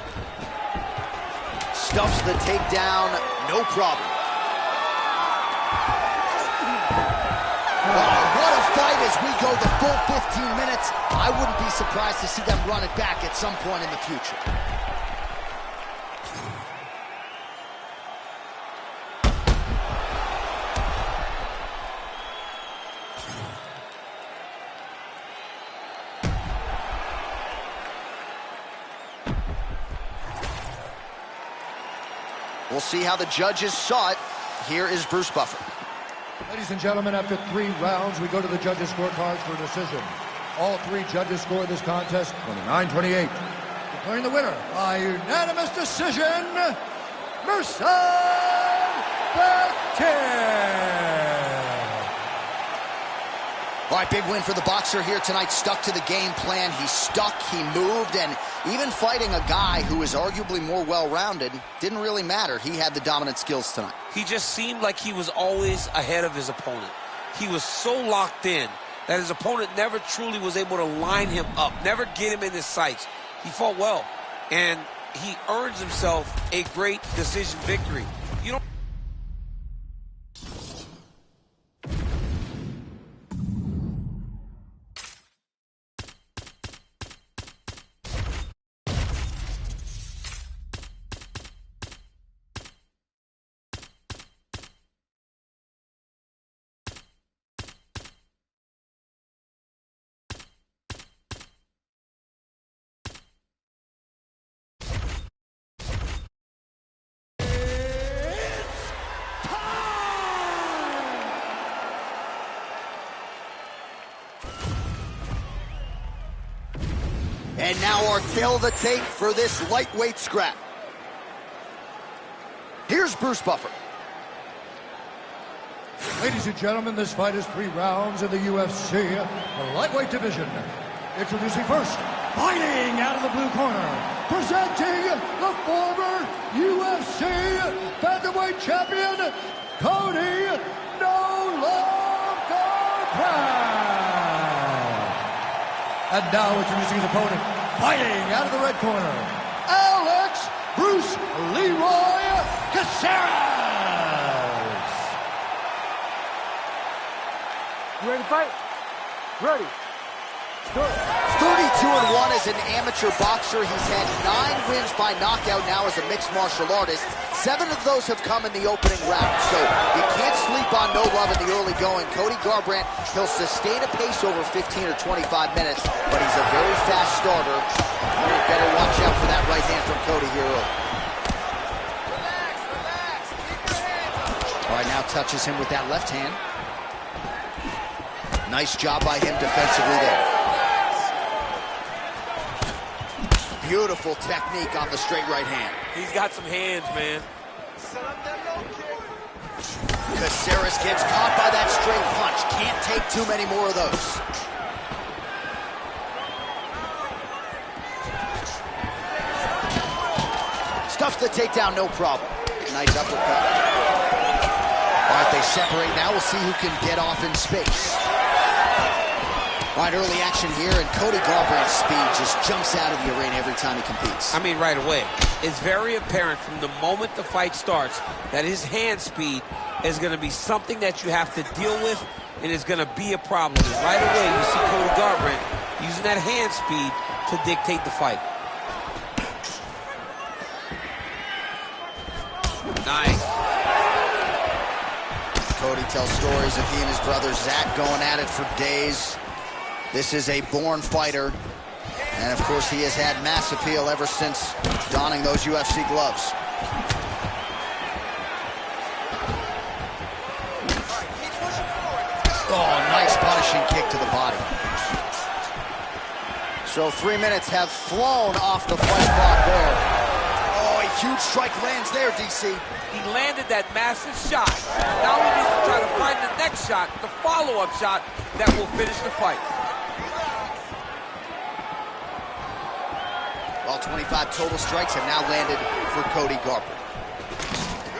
Stuffs the takedown, no problem. Oh, what a fight as we go the full 15 minutes. I wouldn't be surprised to see them run it back at some point in the future. We'll see how the judges saw it. Here is Bruce Buffer. Ladies and gentlemen, after 3 rounds, we go to the judges' scorecards for a decision. All 3 judges scored this contest 29-28. Declaring the winner by unanimous decision, Merson Beckett. All right, big win for the boxer here tonight. Stuck to the game plan. He stuck, he moved, and even fighting a guy who is arguably more well-rounded didn't really matter. He had the dominant skills tonight. He just seemed like he was always ahead of his opponent. He was so locked in that his opponent never truly was able to line him up, never get him in his sights. He fought well, and he earns himself a great decision victory. You don't And now our tale of the tape for this lightweight scrap. Here's Bruce Buffer. Ladies and gentlemen, this fight is 3 rounds in the UFC, the lightweight division. Introducing first, Fighting out of the blue corner, presenting the former UFC featherweight champion, Cody "No Love" Garbrandt. And now introducing his opponent, fighting out of the red corner, Alex Bruce Leroy Caceres. You ready to fight? Ready. 32-1 as an amateur boxer. He's had 9 wins by knockout now as a mixed martial artist. 7 of those have come in the opening round. So you can't sleep on No Love in the early going. Cody Garbrandt, he'll sustain a pace over 15 or 25 minutes, but he's a very fast starter. You better watch out for that right hand from Cody here early. All right, now touches him with that left hand. Nice job by him defensively there. Beautiful technique on the straight right hand. He's got some hands, man. Caceres gets caught by that straight punch. Can't take too many more of those. Stuffs the takedown, no problem. Nice uppercut. All right, they separate now. We'll see who can get off in space. All right, early action here, and Cody Garbrandt's speed just jumps out of the arena every time he competes. I mean, right away. It's very apparent from the moment the fight starts that his hand speed is going to be something that you have to deal with, and it's going to be a problem. And right away, you see Cody Garbrandt using that hand speed to dictate the fight. Nice. Cody tells stories of he and his brother Zach going at it for days. This is a born fighter, and of course he has had mass appeal ever since donning those UFC gloves. Oh, nice punishing kick to the body. So 3 minutes have flown off the fight clock there. Oh, a huge strike lands there, DC. He landed that massive shot. Now he needs to try to find the next shot, the follow-up shot that will finish the fight. Well, 25 total strikes have now landed for Cody Garbrandt.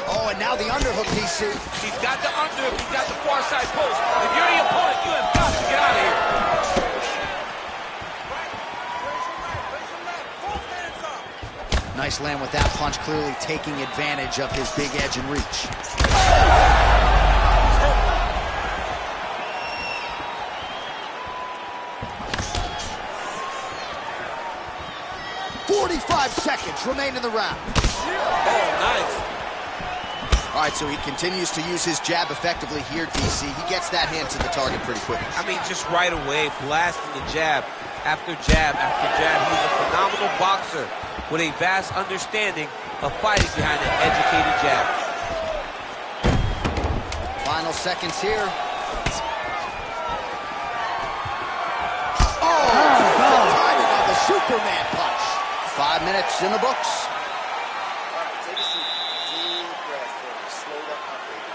Oh, and now the underhook, DC. He's got the underhook, he's got the far side post. If you're the opponent, you have got to get out of here. Nice land with that punch, clearly taking advantage of his big edge and reach. 45 seconds remain in the round. Oh, nice. All right, so he continues to use his jab effectively here, DC. He gets that hand to the target pretty quickly. I mean, just right away, blasting the jab after jab after jab. He's a phenomenal boxer with a vast understanding of fighting behind an educated jab. Final seconds here. Oh, the timing on the Superman punch. 5 minutes in the books. All right, take a seat. Deep breath for me. Slow that up, baby.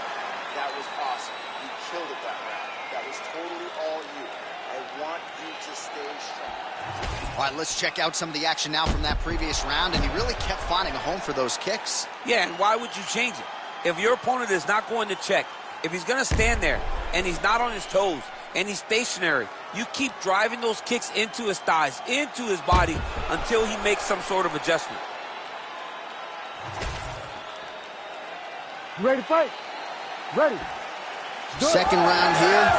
That was awesome. You killed it that round. That was totally all you. I want you to stay strong. All right, let's check out some of the action now from that previous round, and he really kept finding a home for those kicks. Yeah, and why would you change it? If your opponent is not going to check, if he's going to stand there and he's not on his toes and he's stationary, you keep driving those kicks into his thighs, into his body, until he makes some sort of adjustment. You ready to fight? Ready. Second round here.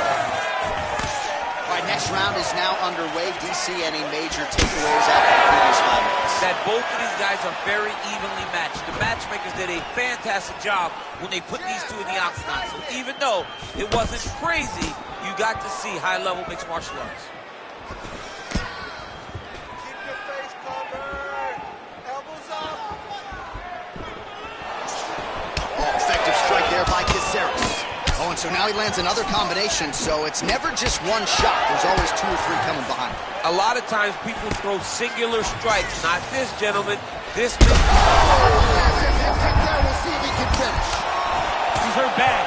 All right, next round is now underway. DC, any major takeaways after the previous 5 minutes? That both of these guys are very evenly matched. The matchmakers did a fantastic job when they put these two in the octagon. So even though it wasn't crazy, you got to see high-level mixed martial arts. Keep your face covered. Elbows up. Oh, effective strike there by Caceres. Oh, and so now he lands another combination, so it's never just one shot. There's always 2 or 3 coming behind him. A lot of times people throw singular strikes. Not this, gentlemen. This. Oh, massive hip kick there. We'll see if he can finish. He's hurt bad.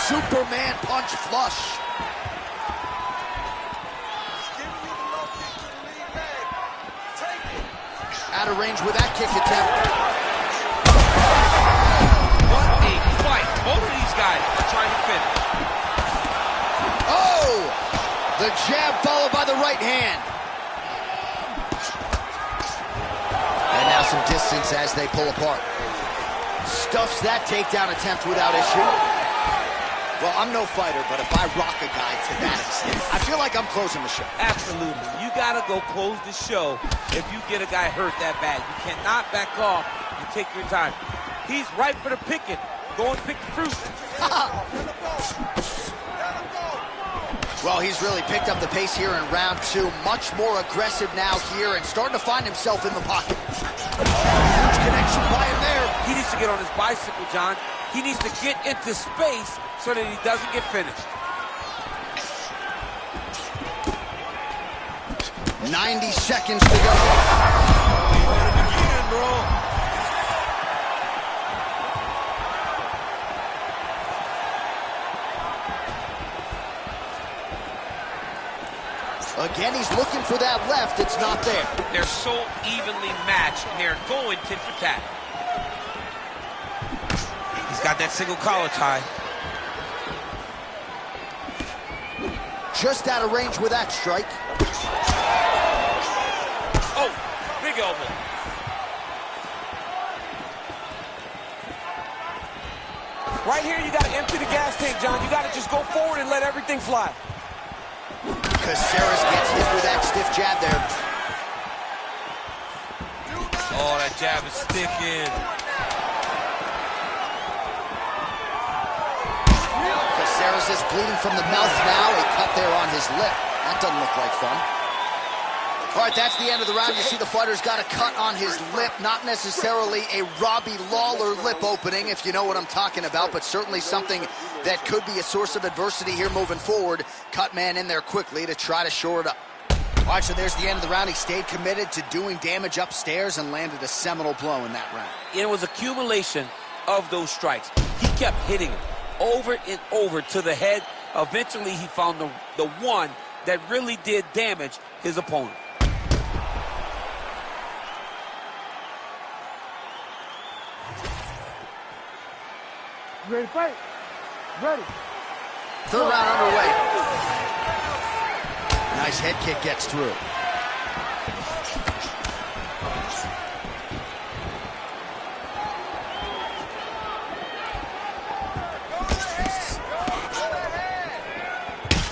Superman punch flush. Out of range with that kick attempt. What a fight. Both of these guys are trying to finish. Oh! The jab followed by the right hand. And now some distance as they pull apart. Stuffs that takedown attempt without issue. Well, I'm no fighter, but if I rock a guy to that extent, I feel like I'm closing the show. Absolutely. You got to go close the show if you get a guy hurt that bad. You cannot back off and take your time. He's ripe for the picking. Go and pick the fruit. Well, he's really picked up the pace here in round 2. Much more aggressive now here and starting to find himself in the pocket. Huge connection by him there. He needs to get on his bicycle, John. He needs to get into space so that he doesn't get finished. 90 seconds to go. Again, bro. Again, he's looking for that left. It's not there. They're so evenly matched, and they're going tit for tat. He's got that single collar tie. Just out of range with that strike. Oh, big elbow. Right here, you got to empty the gas tank, John. You got to just go forward and let everything fly. Caceres gets hit with that stiff jab there. Oh, that jab is sticking. Caceres is bleeding from the mouth now. A cut there on his lip. That doesn't look like fun. All right, that's the end of the round. You see the fighter's got a cut on his lip. Not necessarily a Robbie Lawler lip opening, if you know what I'm talking about, but certainly something that could be a source of adversity here moving forward. Cut man in there quickly to try to shore it up. All right, so there's the end of the round. He stayed committed to doing damage upstairs and landed a seminal blow in that round. It was accumulation of those strikes. He kept hitting him over and over to the head. Eventually, he found the one that really did damage his opponent. You ready to fight? Ready. Third round underway. Nice head kick gets through.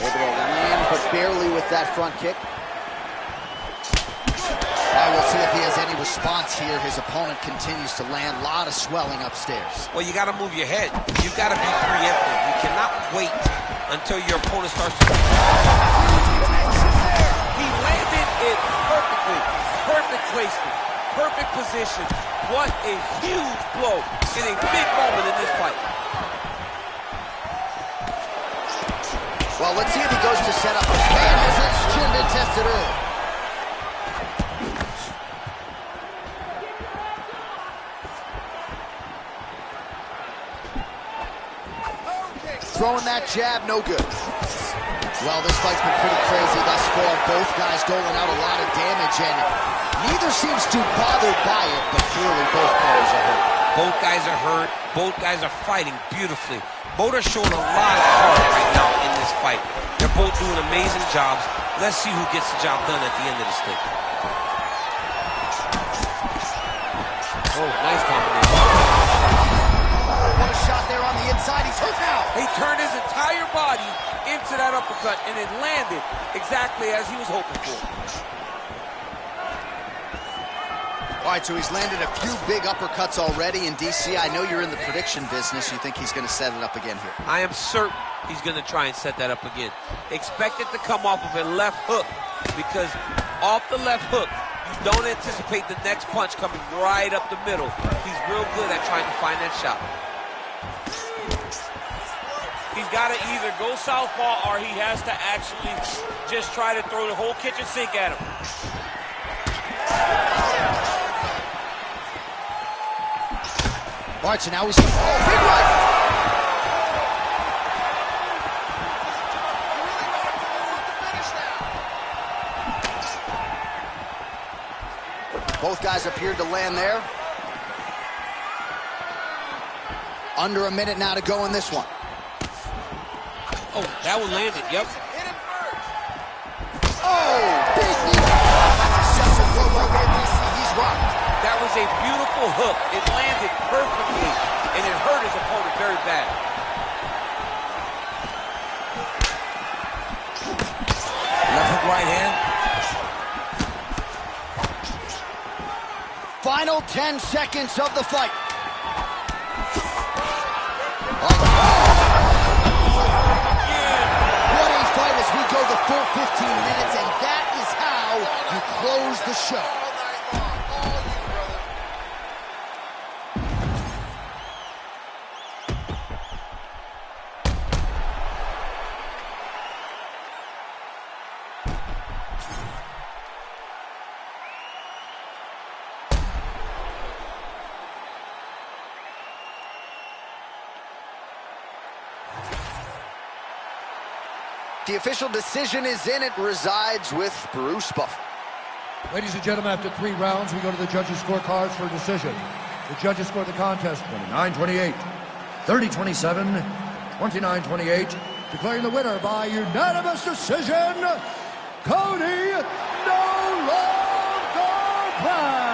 Able to land, but barely with that front kick. Now we'll see if he has any response here. His opponent continues to land. A lot of swelling upstairs. Well, you got to move your head. You've got to be preemptive. You cannot wait until your opponent starts to... He landed it perfectly. Perfect placement. Perfect position. What a huge blow in a big moment in this fight. Well, let's see if he goes to set up. Man, has his chin been tested early. Throwing that jab, no good. Well, this fight's been pretty crazy thus far. Both guys doling out a lot of damage, and neither seems too bothered by it, but clearly both players are hurt. Both guys are hurt. Both guys are fighting beautifully. Both are showing a lot of heart right now in this fight. They're both doing amazing jobs. Let's see who gets the job done at the end of this thing. Oh, nice combination. What a shot there on the inside. He's hurt now. He turned his entire body into that uppercut, and it landed exactly as he was hoping for. All right, so he's landed a few big uppercuts already in DC. I know you're in the prediction business. You think he's going to set it up again here? I am certain he's going to try and set that up again. Expect it to come off of a left hook, because off the left hook, you don't anticipate the next punch coming right up the middle. He's real good at trying to find that shot. He's got to either go southpaw or he has to actually just try to throw the whole kitchen sink at him. All right, so now he's... Oh, big right! guys appeared to land there. Under a minute now to go in this one. Oh, that one landed, yep. Oh, big knee. He's rocked. That was a beautiful hook. It landed perfectly, and it hurt his opponent very bad. Left hook, right hand. Final 10 seconds of the fight. What a fight as we go the full 15 minutes, and that is how you close the show. The official decision is in. It resides with Bruce Buffer. Ladies and gentlemen, after 3 rounds, we go to the judges' scorecards for a decision. The judges scored the contest 29-28, 30-27, 29-28, declaring the winner by unanimous decision, Cody No Love Garbrandt.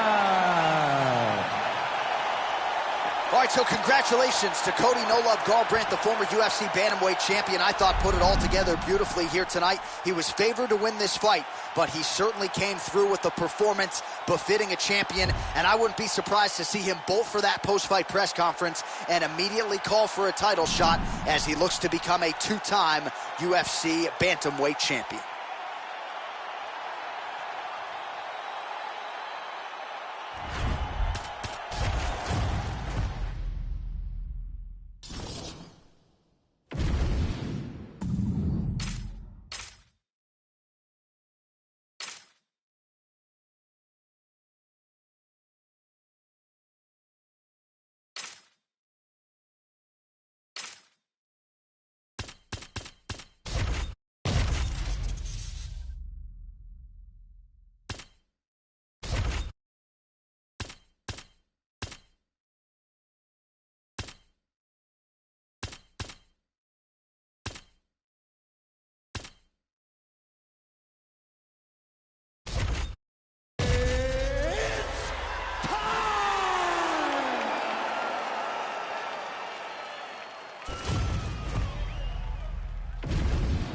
All right, so congratulations to Cody No Love Garbrandt, the former UFC bantamweight champion. I thought put it all together beautifully here tonight. He was favored to win this fight, but he certainly came through with a performance befitting a champion, and I wouldn't be surprised to see him bolt for that post-fight press conference and immediately call for a title shot as he looks to become a 2-time UFC bantamweight champion.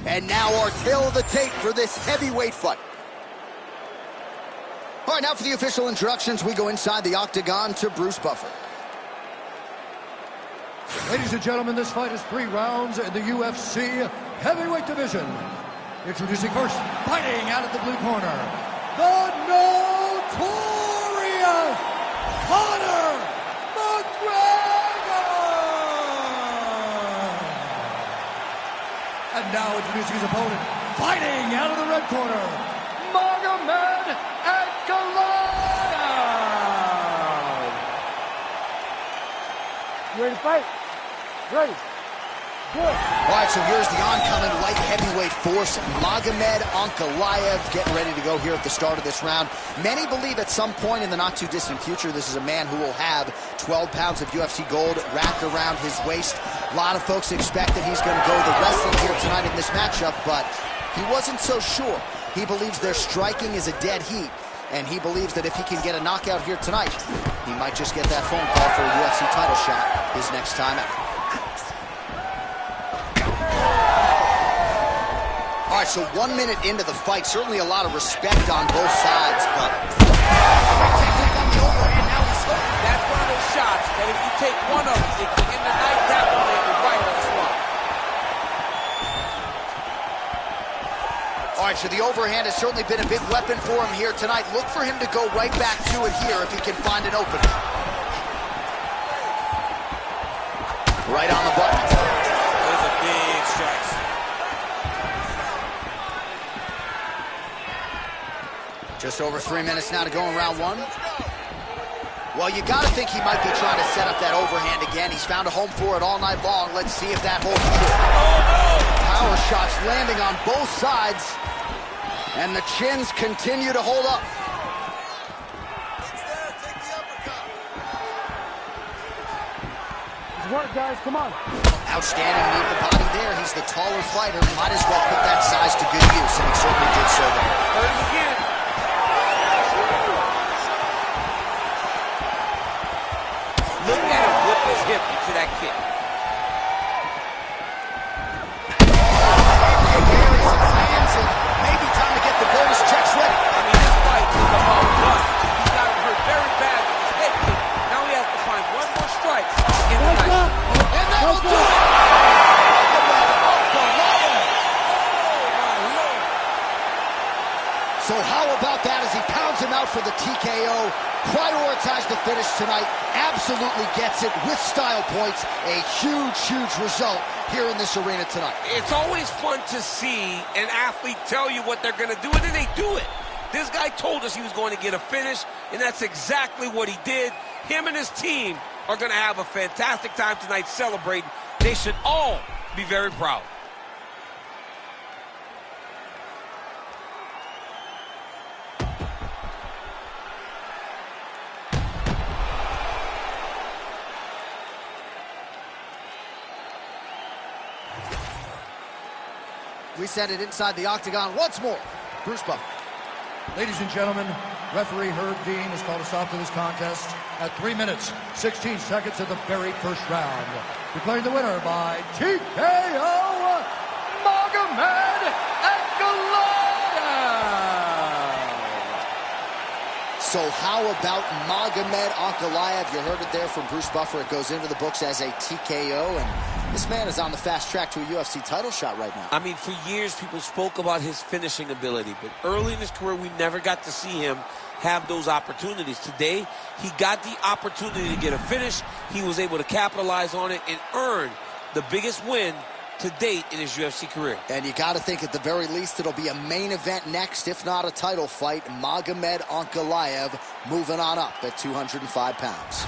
And now our tail of the tape for this heavyweight fight. All right, now for the official introductions, we go inside the octagon to Bruce Buffer. Ladies and gentlemen, this fight is 3 rounds in the UFC heavyweight division. Introducing first, fighting out of the blue corner, the notorious Conor McGregor! And now introducing his opponent, fighting out of the red corner, Magomed Ankalaev! You ready to fight? Ready. Good. All right, so here's the oncoming light heavyweight force, Magomed Ankalaev, getting ready to go here at the start of this round. Many believe at some point in the not-too-distant future, this is a man who will have 12 pounds of UFC gold wrapped around his waist. A lot of folks expect that he's going to go the wrestling here tonight in this matchup, but he wasn't so sure. He believes their striking is a dead heat, and he believes that if he can get a knockout here tonight, he might just get that phone call for a UFC title shot his next time out. All right, so 1 minute into the fight, certainly a lot of respect on both sides, but That's one of those shots that if you take one of them, it can end the night. That one landed right on the spot. all right, so the overhand has certainly been a big weapon for him here tonight. Look for him to go right back to it here if he can find an opening. Right on the button. Those are big strikes. Just over 3 minutes now to go in round 1. Well, you got to think he might be trying to set up that overhand again. He's found a home for it all night long. Let's see if that holds true. Power shots landing on both sides, and the chins continue to hold up. Work, guys. Come on. Outstanding knee to the body there. He's the taller fighter. Might as well put that size to good use, and he certainly did so there. Hurt him again. Look at him whip his hip into that kick. Maybe time to get the bonus checks ready. I mean, this fight is about blood. He got him hurt very bad with his head kick. Now he has to find one more strike in the night. And that'll do it. So how about that as he pounds him out for the TKO? Prioritized the finish tonight. Absolutely gets it with style points. A huge, huge result here in this arena tonight. It's always fun to see an athlete tell you what they're going to do, and then they do it. This guy told us he was going to get a finish, and that's exactly what he did. Him and his team are going to have a fantastic time tonight celebrating. They should all be very proud. We send it inside the octagon once more. Bruce Buffer. Ladies and gentlemen, referee Herb Dean has called a stop to this contest at 3 minutes, 16 seconds of the very first round. Declaring the winner by TKO, Magomed Ankalaev. So how about Magomed Ankalaev? You heard it there from Bruce Buffer. It goes into the books as a TKO, and this man is on the fast track to a UFC title shot right now. I mean, for years, people spoke about his finishing ability, but early in his career, we never got to see him have those opportunities. Today, he got the opportunity to get a finish. He was able to capitalize on it and earn the biggest win to date in his UFC career. And you got to think at the very least it'll be a main event next, if not a title fight. Magomed Ankalaev moving on up at 205 pounds.